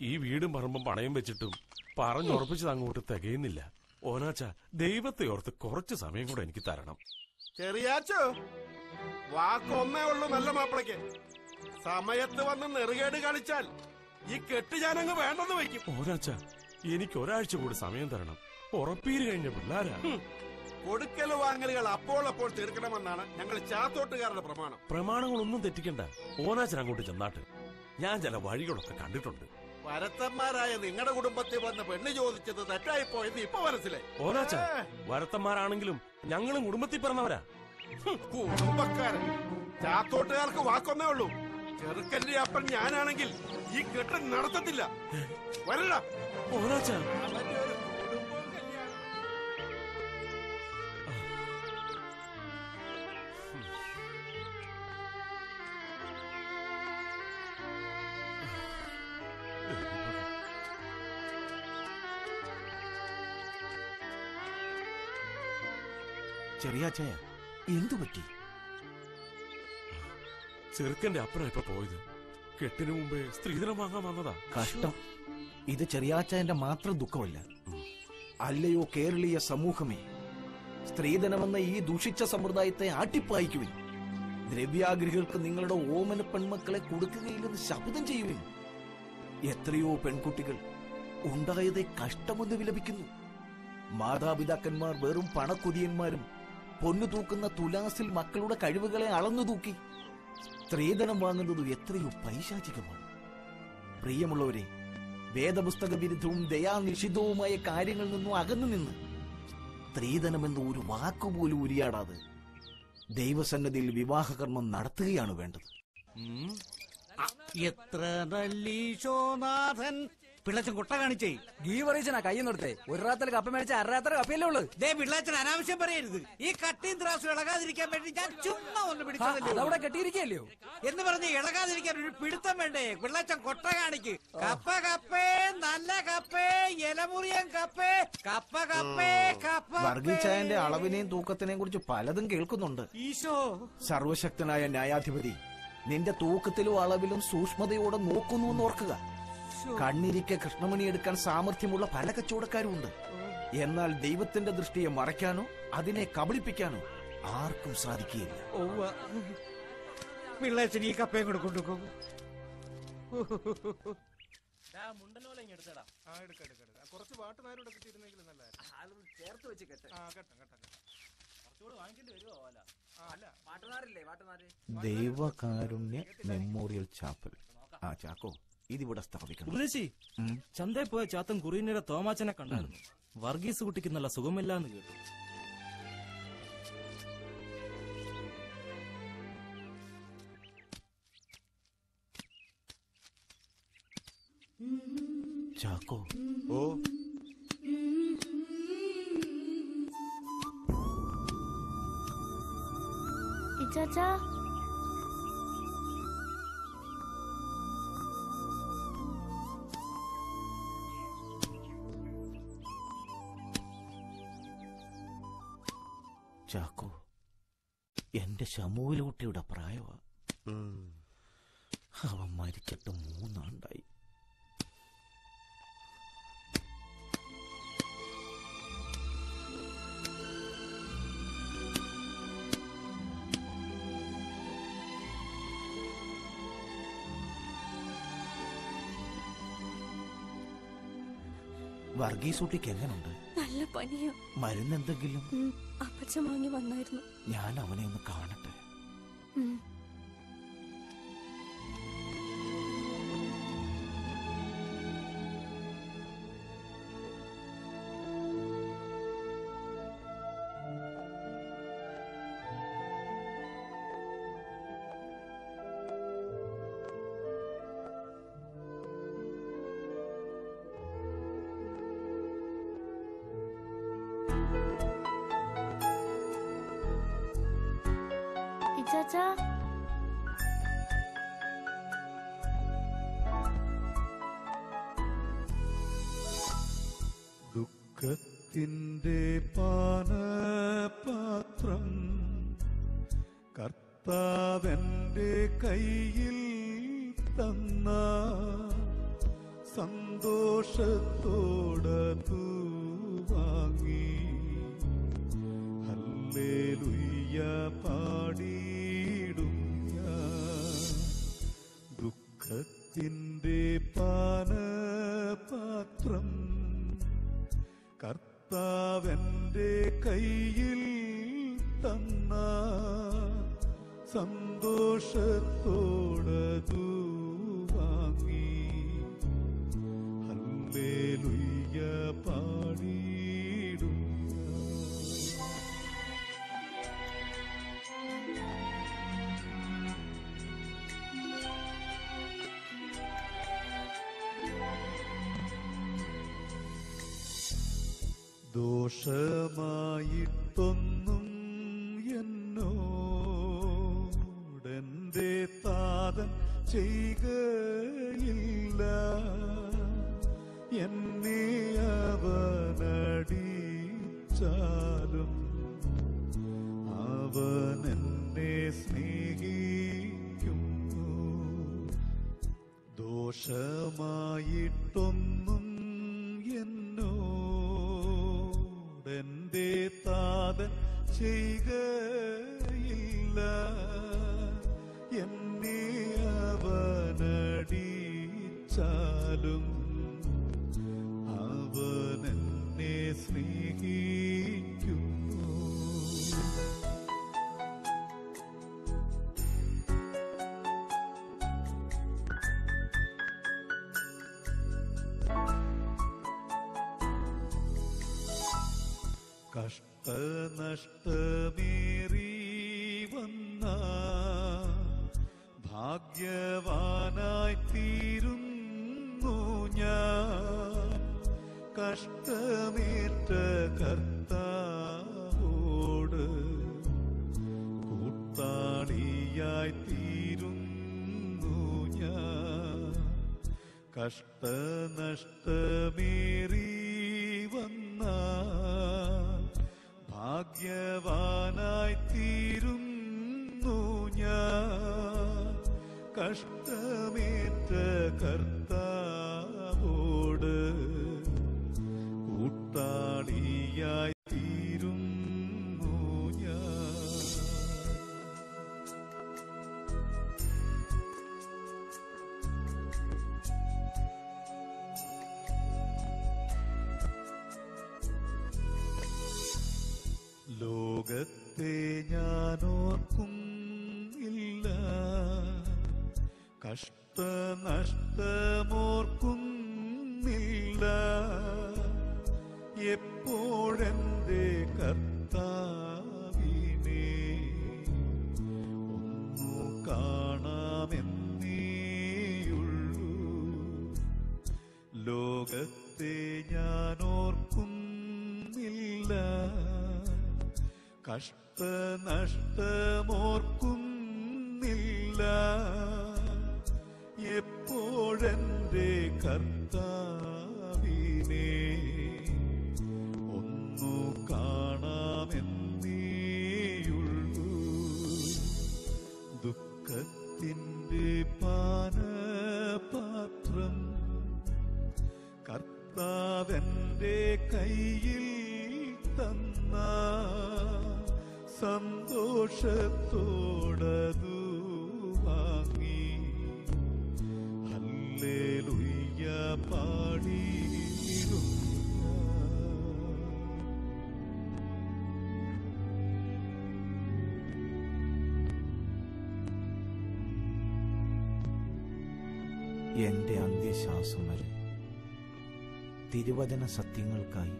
ഈ വീടും പറമ്പും പണയം വെച്ചിട്ടും പറഞ്ഞുറപ്പിച്ചത് അങ്ങോട്ട് തികയുന്നില്ല. ഓനാച്ച, ദൈവത്തെ ഓർത്ത് കുറച്ച് സമയം കൂടെ എനിക്ക് തരണം. ചെറിയാച്ചോ, വാക്കൊന്നേ ഉള്ളൂ നല്ല മാപ്പിളയ്ക്ക്. സമയത്ത് വന്ന് നെറുകേട് കളിച്ചാൽ ഈ കെട്ട് ഞാനങ്ങ് വേണ്ടെന്ന് വെക്കും. ഓനാച്ച, എനിക്ക് ഒരാഴ്ച കൂടി സമയം തരണം. ഉറപ്പീര് കഴിഞ്ഞ പിള്ളാരാ. കൊടുക്കല് വാങ്ങലുകൾ അപ്പോൾ തീർക്കണമെന്നാണ് ഞങ്ങൾ ചാത്തോട്ടുകാരുടെ പ്രമാണം. പ്രമാണങ്ങളൊന്നും തെറ്റിക്കണ്ട. ഓനാച്ചൻ അങ്ങോട്ട് ചെന്നാട്ട്. ഞാൻ ചില വഴികളൊക്കെ കണ്ടിട്ടുണ്ട്. വരത്തന്മാരായ നിങ്ങളുടെ കുടുംബത്തിൽ വന്ന് പെണ്ണ് ചോദിച്ചത് തെറ്റായി പോയെന്ന് ഇപ്പൊ മനസ്സിലായി. ഓനാച്ച, വരത്തന്മാരാണെങ്കിലും ഞങ്ങളും കുടുംബത്തിൽ പിറന്നവരാ. കുടുംബക്കാരൻ ചാത്തോട്ടുകാർക്ക് വാക്കൊന്നേ ഉള്ളൂ. ചെറുക്കന്റെ അപ്പൻ ഞാനാണെങ്കിൽ ഈ കെട്ട് നടത്തത്തില്ല. വരണ്ട. ഓനാച്ച, ചെറിയാച്ചയ, എന്തു പറ്റി? ചെറുക്കന്റെ അപ്പനാ ഇപ്പൊ പോയത്. കെട്ടിനു മുമ്പേ സ്ത്രീധനം വാങ്ങാൻ വന്നതാ. കഷ്ടം. ഇത് ചെറിയാച്ചന്റെ മാത്രം ദുഃഖമല്ല. അല്ലയോ കേരളീയ സമൂഹമേ, സ്ത്രീധനമെന്ന ഈ ദുഷിച്ച സമ്പ്രദായത്തെ ആട്ടിപ്പായിക്കുവിൻ. ദ്രവ്യാഗ്രഹികൾക്ക് നിങ്ങളുടെ ഓമന പെൺമക്കളെ കൊടുക്കുകയില്ലെന്ന് ശപഥം ചെയ്യുവിൻ. എത്രയോ പെൺകുട്ടികൾ ഉണ്ടായതെ കഷ്ടമെന്ന് വിലപിക്കുന്നു. മാതാപിതാക്കന്മാർ വെറും പണക്കൊതിയന്മാരും പൊന്നു തൂക്കുന്ന തുലാസിൽ മക്കളുടെ കഴിവുകളെ അളന്നു തൂക്കി സ്ത്രീധനം വാങ്ങുന്നത് എത്രയോ പൈശാചികമാണ്. പ്രിയമുള്ളവരെ, വേദപുസ്തക വിരുദ്ധവും ദയാനിഷിദ്ധവുമായ കാര്യങ്ങളിൽ നിന്നും അകന്നു നിന്ന് സ്ത്രീധനമെന്ന ഒരു വാക്കുപോലും ഉരിയാടാതെ ദൈവസന്നദ്ധിയിൽ വിവാഹകർമ്മം നടത്തുകയാണ് വേണ്ടത്. എത്ര നല്ലീശോനാഥൻ പിള്ളച്ചൻ കൊട്ട കാണിച്ചേ. ഗീവറീച്ചനാ കയ്യിൽ നിർത്തേ. ഒരു റാത്തൽ കപ്പ മേടിച്ച അരറാത്തര കപ്പയല്ലേ ഉള്ളു. പിള്ളച്ചൻ അനാവശ്യം പറയരുത്. ഈ കട്ടിയും ത്രാസും ഇളകാതിരിക്കാൻ വേണ്ടി ഞാൻ ചുമ്മാ ഒന്ന് പിടിച്ചതല്ലേ. അതവിടെ കെട്ടിയിരിക്കല്ലോ എന്ന് പറഞ്ഞ് ഇളകാതിരിക്കാൻ ഒരു പിടുത്തം വേണ്ടേ? പിള്ളച്ചൻ കൊട്ട കാണിക്ക്. കപ്പ കപ്പേ, നല്ല കപ്പേ, ഇലമുറിയൻ കപ്പേ, കപ്പ കപ്പേ, കപ്പ. വർഗീച്ചായന്റെ അളവിനെയും തൂക്കത്തിനെയും കുറിച്ച് പലതും കേൾക്കുന്നുണ്ട്. ഈശോ, സർവശക്തനായ ന്യായാധിപതി നിന്റെ തൂക്കത്തിലും അളവിലും സൂക്ഷ്മതയോടെ നോക്കുന്നു എന്ന് ഓർക്കുക. കണ്ണിരിക്കെ കൃഷ്ണമണി എടുക്കാൻ സാമർഥ്യമുള്ള പല കച്ചവടക്കാരുമുണ്ട്. എന്നാൽ ദൈവത്തിന്റെ ദൃഷ്ടിയെ മറയ്ക്കാനോ അതിനെ കബളിപ്പിക്കാനോ ആർക്കും സാധിക്കുകയില്ല. പിള്ളേച്ചൻ ഈ കപ്പയും കൂടെ കൊണ്ടുപോകും. കുറച്ച് വാട്ടുനാരോടെ കിട്ടിയിരുന്നെങ്കിൽ നല്ലതായിരുന്നു. ചേർത്ത് വെച്ച് കെട്ട്. കുറച്ചുകൂടെ വാങ്ങിക്കേണ്ടി വരുമോ? അല്ല, വാട്ടുനാരില്ലേ? വാട്ടുനാര് ദൈവകാരുണ്യ മെമ്മോറിയൽ ചാപ്പൽ. ആ ചാക്കോ, ഇതിവിടെ സ്ഥാപിക്കണം. ഉപദേശി, ചന്തയിൽ പോയ ചാത്തൻ കുറിയനയുടെ തോമാച്ചനെ കണ്ടായിരുന്നു. വർഗീസ് കുട്ടിക്ക് നല്ല സുഖമില്ലാന്ന് കേട്ടു. ചാക്കോ ഓ ഇച്ചാച്ചാ ചാക്കോ എന്റെ ശമൂലൂട്ടിയുടെ പ്രായമാ. അവൻ മരിച്ചിട്ട് 3 ആണ്ടായി. വർഗീസൂട്ടിക്ക് എങ്ങനുണ്ട്? നല്ല പനിയോ? മരുന്നെന്തെങ്കിലും? അപ്പച്ചൻ വാങ്ങി വന്നായിരുന്നു. ഞാൻ അവനെ ഒന്ന് കാണട്ടെ. ഇച്ചാച്ചാ ദുഃഖത്തിൻ്റെ പാനപാത്രം കർത്താവെന്റെ കയ്യിൽ തന്ന സന്തോഷത്തോടതു വാങ്ങി ഹല്ലേലൂയ പാടിയിടും ഞാൻ. ദുഃഖത്തിൻ്റെ പാനപാത്രം കർത്താവെന്റെ കയ്യിൽ തന്ന സന്തോഷത്തോടതു വാങ്ങി ഹല്ലേലൂയ പാടിയിടും. ദോഷമായിട്ടൊന്നും എന്നോടെന്റെ താതൻ ചെയ്യുകയില്ല. എന്നെ അവനടിച്ചാലും അവൻ എന്നെ സ്നേഹിക്കുന്നു. ദോഷമായിട്ടൊന്നും എന്നോടെന്റെ താതൻ ചെയ്യുകയില്ല. എന്നെ അവനടിച്ചാലും അവൻ എന്നെ സ്നേഹിക്കുന്നു. കഷ്ടനഷ്ടമേറി വന്ന ഭാഗ്യവാനായി തീരുന്നു ഞാൻ. കഷ്ടമേറ്റ കർത്താവോട് കൂട്ടാളിയായി തീരുന്നു ഞാൻ. കഷ്ടനഷ്ടമേറി വന്ന ഭാഗ്യവാനായി തീരുന്നു ഞാൻ. കഷ്ടമേറ്റ കർത്താവോട് കൂട്ടാളിയായി തീരുന്നു ഞാൻ. ലോകത്തെ ഞാനോർക്കും ഇല്ല, കഷ്ടനഷ്ടമോർക്കുന്നില്ല. എപ്പോഴെന്റെ കർത്താവിനെ ഒന്നു കാണാമെന്നേയുള്ളൂ. ലോക കഷ്ടനഷ്ടമോർക്കുന്നില്ല എപ്പോഴെന്റെ കർത്താവിനെ ഒന്നു കാണാമെന്നേയുള്ളൂ. ദുഃഖത്തിന്റെ പാനപാത്രം കർത്താവെന്റെ കയ്യിൽ തന്ന സന്തോഷത്തോടതു വാങ്ങി ഹല്ലേലൂയ പാടിയിടും. എന്റെ അന്ത്യശ്വാസം വരെ തിരുവചന സത്യങ്ങൾക്കായി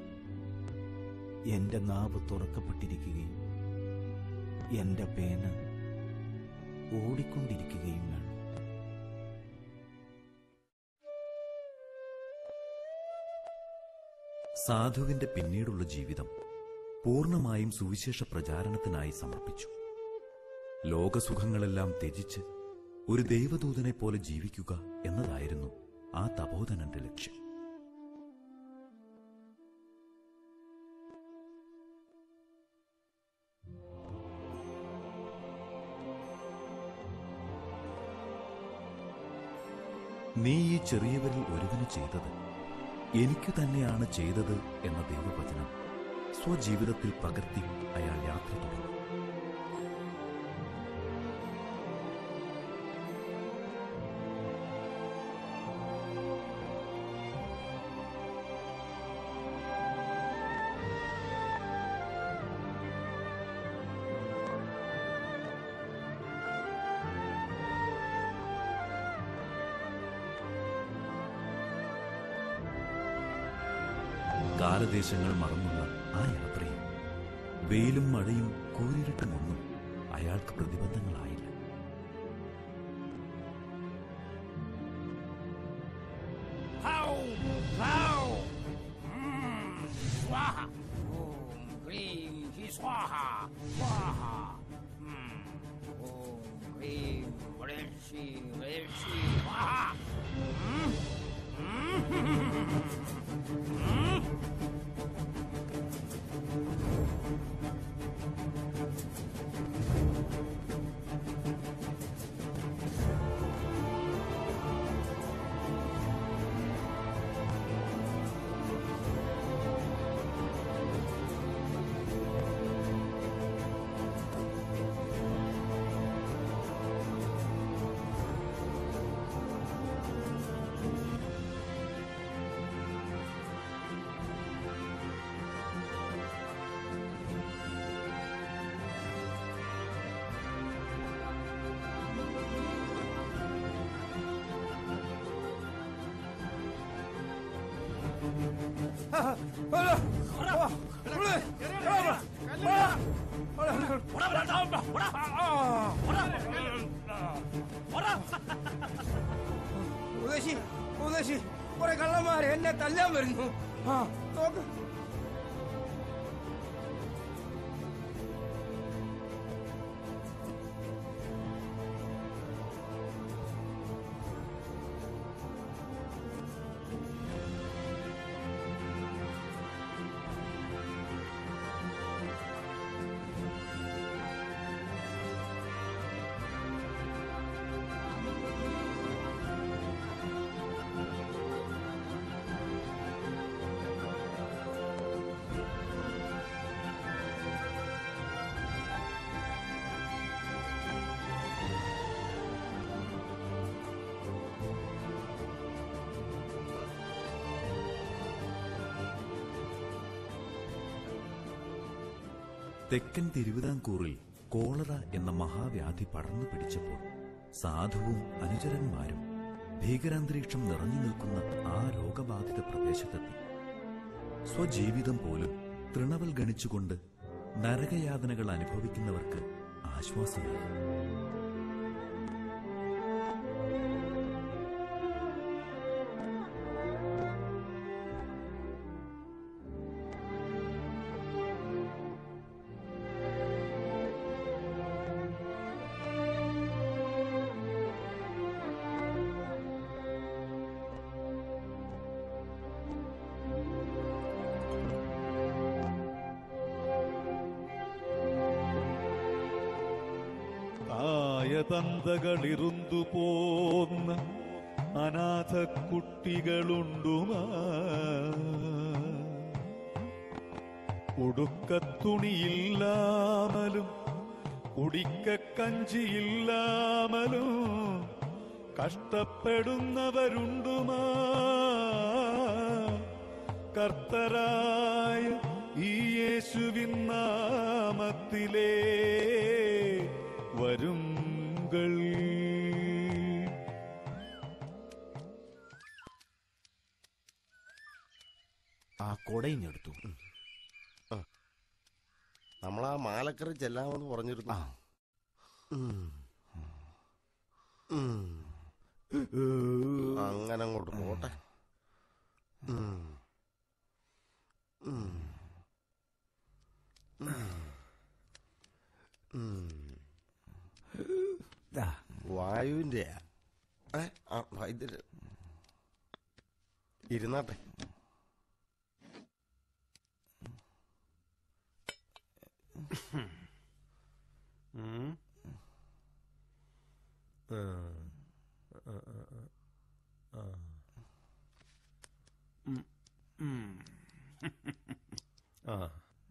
എന്റെ നാവ് തുറക്കപ്പെട്ടിരിക്കുകയും എന്റെ പേന ഓടിക്കൊണ്ടിരിക്കുകയും വേണം. സാധുവിന്റെ പിന്നീടുള്ള ജീവിതം പൂർണ്ണമായും സുവിശേഷ പ്രചാരണത്തിനായി സമർപ്പിച്ചു. ലോകസുഖങ്ങളെല്ലാം ത്യജിച്ച് ഒരു ദൈവദൂതനെ പോലെ ജീവിക്കുക എന്നതായിരുന്നു ആ തപോധനന്റെ ലക്ഷ്യം. നീ ഈ ചെറിയവരിൽ ഒരുവന് ചെയ്തത് എനിക്കു തന്നെയാണ് ചെയ്തത് എന്ന ദൈവവചനം സ്വജീവിതത്തിൽ പകർത്തി അയാൾ യാത്ര തുടങ്ങി. കാലദേശങ്ങൾ മറന്നുള്ള ആ യാത്രയിൽ വെയിലും മഴയും കൂരിരുട്ടുമൊന്നും അയാൾക്ക് പ്രതിബന്ധങ്ങളായില്ല. ഉപദേശി കുറെ കള്ളന്മാരെ എന്നെ തല്ലാൻ വരുന്നു. നോക്ക്. തെക്കൻ തിരുവിതാംകൂറിൽ കോളറ എന്ന മഹാവ്യാധി പടർന്നു പിടിച്ചപ്പോൾ സാധുവും അനുചരന്മാരും ഭീകരാന്തരീക്ഷം നിറഞ്ഞു നിൽക്കുന്ന ആ രോഗബാധിത പ്രദേശത്തെത്തി. സ്വജീവിതം പോലും തൃണവൽ ഗണിച്ചുകൊണ്ട് നരകയാതനകൾ അനുഭവിക്കുന്നവർക്ക് ആശ്വാസമേകി. ആയതന്തകളിറുന്തു പോന്ന അനാഥ കുട്ടികളുണ്ടുമാ ഉടുക്കത്തുണിയില്ലാമലും കുടിക്കക്കഞ്ചിയില്ലാമലും കഷ്ടപ്പെടുന്നവരുണ്ടുമാ കർത്തരായ ഈ യേശുവിൻ നാമത്തിലേ വരുങ്കൾ. ആ കൊടയിഞ്ഞെടുത്തു. നമ്മളാ മാലക്കറി ചെല്ലാമെന്ന് പറഞ്ഞിരുന്നു. അങ്ങനെ അങ്ങോട്ട് പോട്ടെ. വായുവിന്റെ ഇരുന്നാട്ടെ.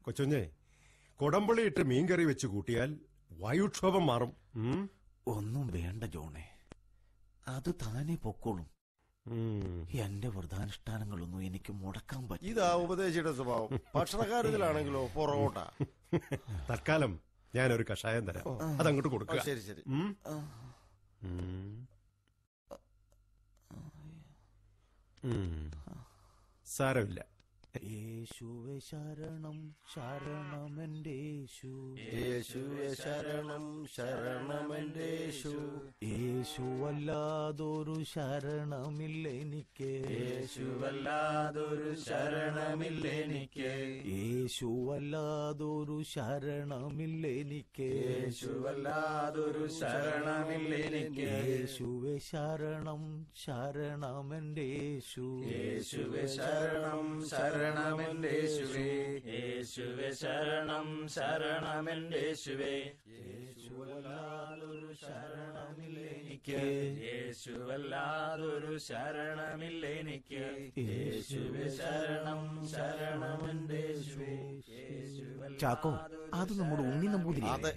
കൊച്ചുഞ്ഞേ, കൊടമ്പുളിയിട്ട് മീൻകറി വെച്ച് കൂട്ടിയാൽ വായുക്ഷോഭം മാറും. ഒന്നും വേണ്ട ജോണേ, അത് താനേ പൊക്കോളും. എന്റെ വ്രതാനുഷ്ഠാനങ്ങളൊന്നും എനിക്ക് മുടക്കാൻ പറ്റും. ഇതാ ഉപദേശിയുടെ സ്വഭാവം. ഭക്ഷണക്കാരത്തിലാണെങ്കിലോ പൊറോട്ട. തൽക്കാലം ഞാനൊരു കഷായം തരാം, അതങ്ങോട്ട് കൊടുക്കുക. ശരി ശരി. സാരമില്ല. യേശുവേ ശരണം ശരണമെന്റെ യേശു, യേശുവേ ശരണം ശരണമെന്റേശു, യേശുവല്ലാതൊരു ശരണമില്ലെനിക്ക്, യേശുവല്ലാതൊരു ശരണമില്ലെനിക്ക്, യേശുവല്ലാതൊരു ശരണമില്ലെനിക്ക്, യേശുവല്ലാതൊരു ശരണമില്ലെനിക്ക്, യേശുവേ ശരണം ശരണമെന്റെ യേശു, യേശുവേ ശരണം ശരണമെന്റേശുവേ, യേശുവേ ശരണം ശരണമെന്റേശുവേ, യേശുവല്ലാതൊരു ശരണമില്ലെനിക്ക്, യേശുവല്ലാതൊരു ശരണമില്ലെനിക്ക്, യേശുവേ ശരണം ശരണമെന്റേശുവേ. ചാക്കോ, അത് നമ്മുടെ ഉണ്ണി നമ്പൂതിരി. അതെ,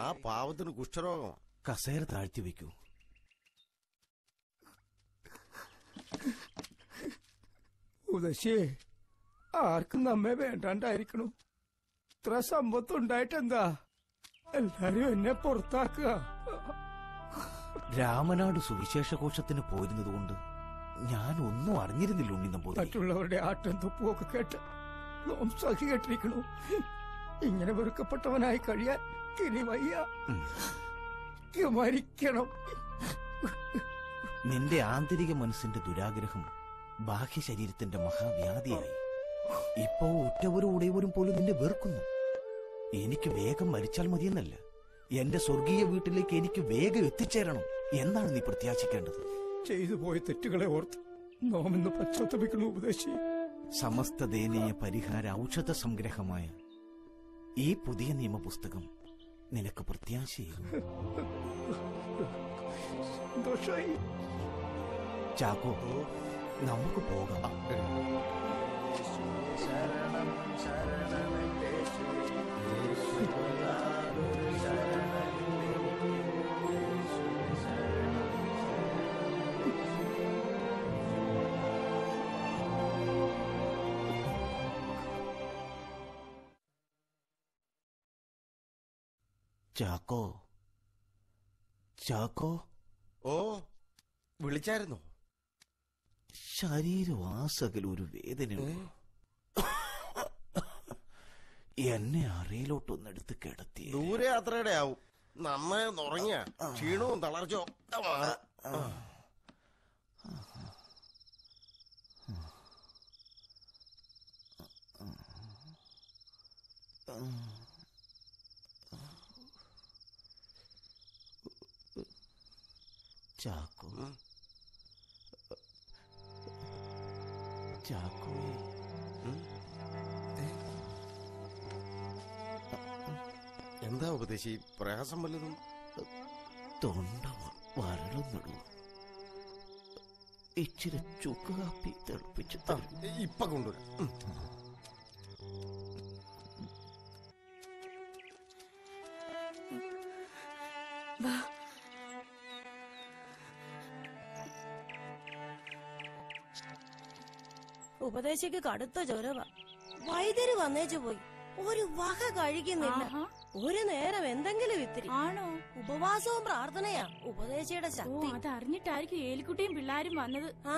ആ പാവത്തിന് കുഷ്ഠരോഗം. കസേര താഴ്ത്തി വെക്കൂ. ഉദശേ, ആർക്കും നമ്മെ വേണ്ടാണ്ടായിരിക്കണു. ഇത്ര സമ്പത്തുണ്ടായിട്ടെന്താ എല്ലാരും എന്നെ പുറത്താക്കുക. രാമനാട് സുവിശേഷഘോഷത്തിന് പോയിരുന്നതുകൊണ്ട് ഞാൻ ഒന്നും അറിഞ്ഞിരുന്നില്ല ഉണ്ണി നമ്പൂതിരി. മറ്റുള്ളവരുടെ ആട്ടും തുപ്പുമൊക്കെ കേട്ട് നോം സഹി കേട്ടിരിക്കണു. ഇങ്ങനെ വെറുക്കപ്പെട്ടവനായി കഴിയാൻ ഇനി വയ്യ. മരിക്കണം. നിന്റെ ആന്തരിക മനസ്സിന്റെ ദുരാഗ്രഹം ബാഹ്യ ശരീരത്തിന്റെ മഹാവ്യാധിയായി. ഇപ്പോ ഉറ്റവരും ഉടയവരും പോലും നിന്നെ വെറുക്കുന്നു. എനിക്ക് വേഗം മരിച്ചാൽ മതിയെന്നല്ല, എന്റെ സ്വർഗീയ വീട്ടിലേക്ക് എനിക്ക് വേഗം എത്തിച്ചേരണം എന്നാണ് നീ പ്രത്യാശിക്കേണ്ടത്. ചെയ്തു പോയ തെറ്റുകളെ ഓർത്ത് നോമെന്ന് പശ്ചാത്തപിക്കുന്നു ഉപദേശി. സമസ്ത ദയനീയ പരിഹാര ഔഷധ സംഗ്രഹമായ ഈ പുതിയ നിയമപുസ്തകം നിനക്ക് പ്രത്യാശയേകും. ചാക്കോ, നമുക്ക് പോകാം. ശരണം ശരണമെന്റേശുവേ, യേശുവല്ലാതൊരു ശരണമില്ലെനിക്ക്, യേശുവേ ശരണം. ചാക്കോ, ചാക്കോ. ഓ, വിളിച്ചായിരുന്നോ? ശരീരവാസകൽ ഒരു വേദനയുണ്ട്. എന്നെ അറയിലോട്ടൊന്നെടുത്ത് കിടത്തി. ദൂരയാത്രയുടെ ആവും. നന്നായി ഉറങ്ങിയ ക്ഷീണവും തളർച്ചയും ഒക്കെ മാറും. ചാക്കോ, ചാക്കോ, എന്താ ഉപദേശി, പ്രയാസം വല്ലതും? തൊണ്ട വരളുന്നിടൂ. ഇച്ചിരി ചുക്ക് കാപ്പി തിളപ്പിച്ച് ഇപ്പൊ കൊണ്ടുവരാം. ഉപദേശിക്ക് കടുത്ത ജ്വരവ. വൈദ്യര് വന്നേച്ചു പോയി. ഒരു വക കഴിക്കുന്നില്ല. ഒരു നേരം എന്തെങ്കിലും ഇത്തിരി. ആണോ? ഉപവാസവും പ്രാർത്ഥനയാ ഉപദേശിയുടെ ശക്തി. അത് അറിഞ്ഞിട്ടായിരിക്കും ഏലിക്കുട്ടിയും പിള്ളാരും വന്നത്. ആ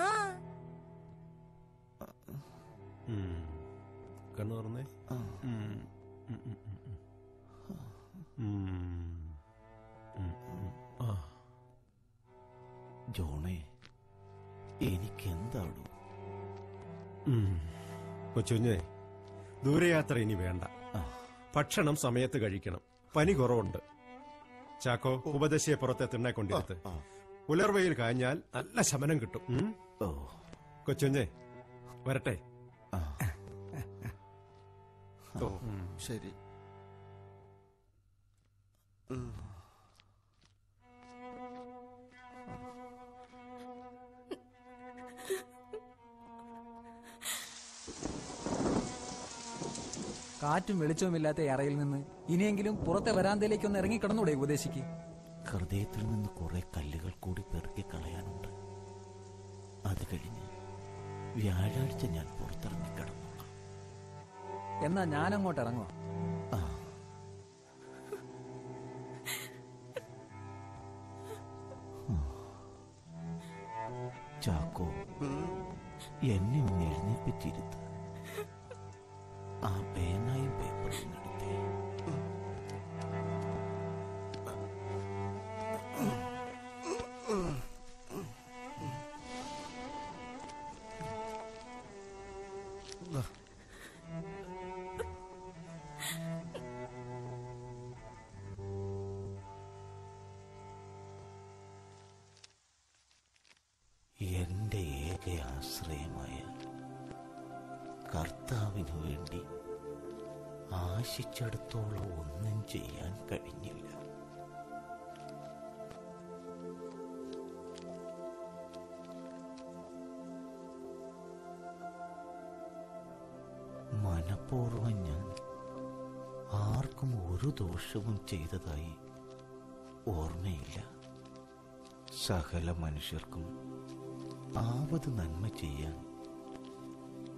കണ്ണു തുറന്നേ. ജോണേ, എനിക്കെന്താടൂ? കൊച്ചുഞ്ഞേ, ദൂരയാത്ര ഇനി വേണ്ട. ഭക്ഷണം സമയത്ത് കഴിക്കണം. പനി കുറവുണ്ട്. ചാക്കോ, ഉപദേശിയെ പുറത്തെ തിണ്ണെ കൊണ്ടിരുത്ത്. പുലർവയിൽ കാഞ്ഞാൽ നല്ല ശമനം കിട്ടും. കൊച്ചുഞ്ഞേ, വരട്ടെ. ശരി. കാറ്റും വെളിച്ചവുമില്ലാത്ത അറയിൽ നിന്ന് ഇനിയെങ്കിലും പുറത്തെ വരാന്തയിലേക്കൊന്ന് ഇറങ്ങിക്കിടന്നൂടെ ഉപദേശിക്ക്? ഹൃദയത്തിൽ നിന്ന് കുറെ കല്ലുകൾ കൂടി പെറുക്കി കളയാനുണ്ട്. അത് കഴിഞ്ഞ് വ്യാഴാഴ്ച ഞാൻ പുറത്തിറങ്ങിക്കിടന്നു. എന്നാ ഞാനങ്ങോട്ട് ഇറങ്ങുക. ചാക്കോ, എന്നെ ഒന്ന് എഴുന്നേൽപ്പിച്ചിരുത്ത്. ആ പേനായും പേപ്പറും എടുത്തേ. എന്റെ ഏക ആശ്രയമായ കർത്താവിനു വേണ്ടി ആശിച്ചിടത്തോളം ഒന്നും ചെയ്യാൻ കഴിഞ്ഞില്ല. മനഃപൂർവ്വം ഞാൻ ആർക്കും ഒരു ദോഷവും ചെയ്തതായി ഓർമ്മയില്ല. സകല മനുഷ്യർക്കും ആവത് നന്മ ചെയ്യാൻ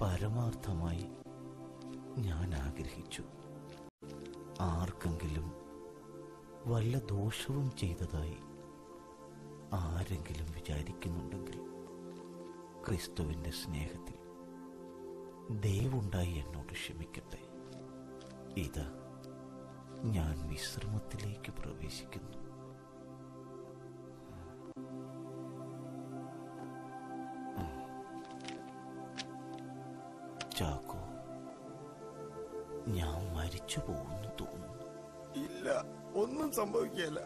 പരമാർത്ഥമായി ഞാൻ ആഗ്രഹിച്ചു. ആർക്കെങ്കിലും വല്ല ദോഷവും ചെയ്തതായി ആരെങ്കിലും വിചാരിക്കുന്നുണ്ടെങ്കിൽ ക്രിസ്തുവിന്റെ സ്നേഹത്തിൽ ദയവുണ്ടായി എന്നോട് ക്ഷമിക്കട്ടെ. ഇതാ ഞാൻ വിശ്രമത്തിലേക്ക് പ്രവേശിക്കുന്നു. ചാക്കോ, ഞാൻ മരിച്ചു പോകുന്നു തോന്നുന്നു. ഇല്ല, ഒന്നും സംഭവിക്കില്ല.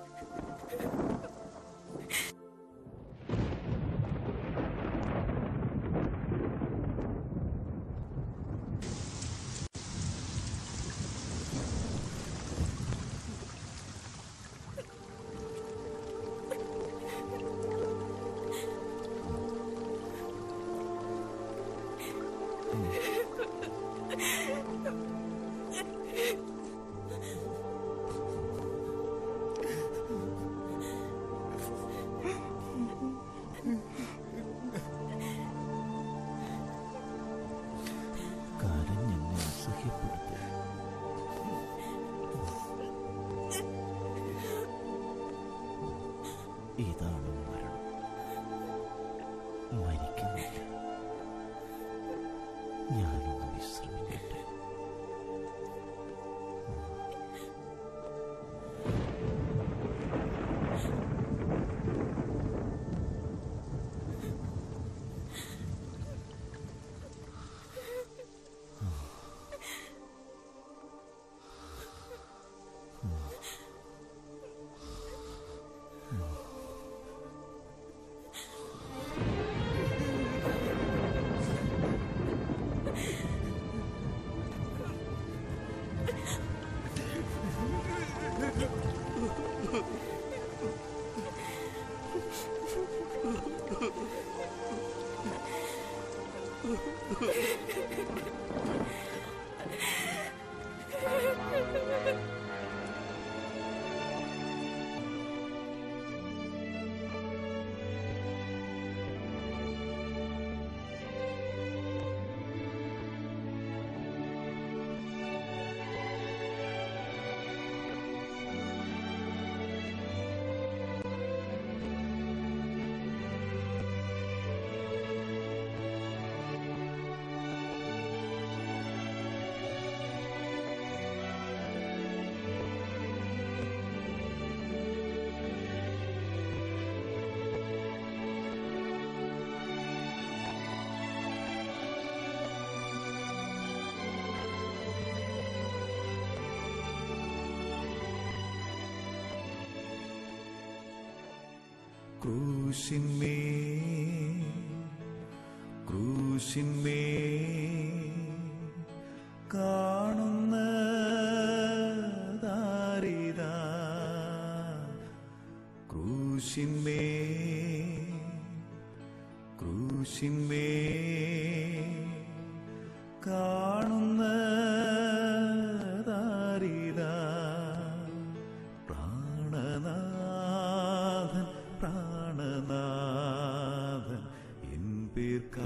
കരഞ്ഞെന്നെ അസഹ്യപ്പെടുത്തി. ഇതാണ് മരണം. മരിക്കുന്നില്ല. ഞാനൊന്ന് വിശ്രമിക്കട്ടെ. ക്രൂശിന്മേ ക്രൂശിന്മേ കാണുന്ന ദാരിദാ ക്രൂശിന്മേ ക്രൂശിന്മേ കാണുന്ന ദാരിദാ പ്രാണനാഥൻ പ്രാണനാഥൻ എൻ പേർക്കായി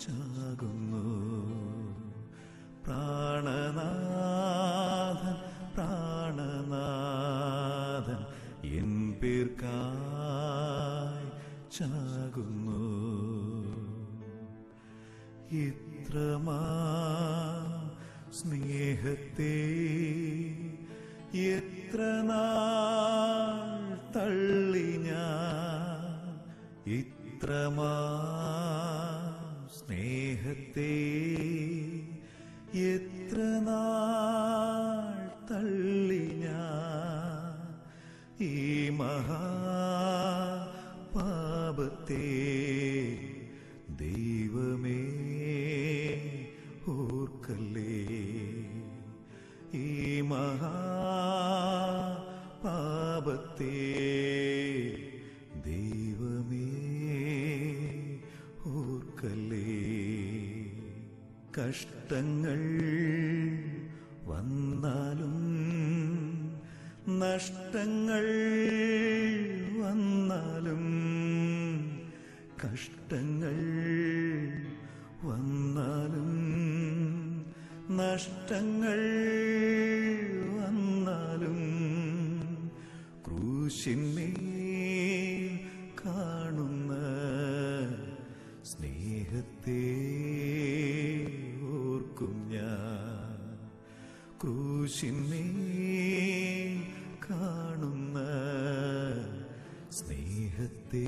ചാകുന്നു പ്രാണനാഥൻ പ്രാണനാഥൻ എൻ പേർക്കായി ചാകുന്നു ഇത്രമാ സ്നേഹത്തെ എത്ര നാൾ തള്ളി ഞാൻ ഇത്രമാ സ്നേഹത്തെ എത്ര നാൾ തള്ളി ഞാൻ ഈ മഹാപാപത്തെ ദൈവമേ ഓർക്കല്ലേ ഈ മഹാപാപത്തെ ദൈവമേ ഓർക്കല്ലേ കഷ്ടങ്ങൾ വന്നാലും നഷ്ടങ്ങൾ വന്നാലും കഷ്ടങ്ങൾ വന്നാലും നഷ്ടങ്ങൾ വന്നാലും ക്രൂശിന്മേൽ കാണുന്ന സ്നേഹത്തെ ഓർക്കും ഞാൻ ക്രൂശിന്മേൽ കാണുന്ന സ്നേഹത്തെ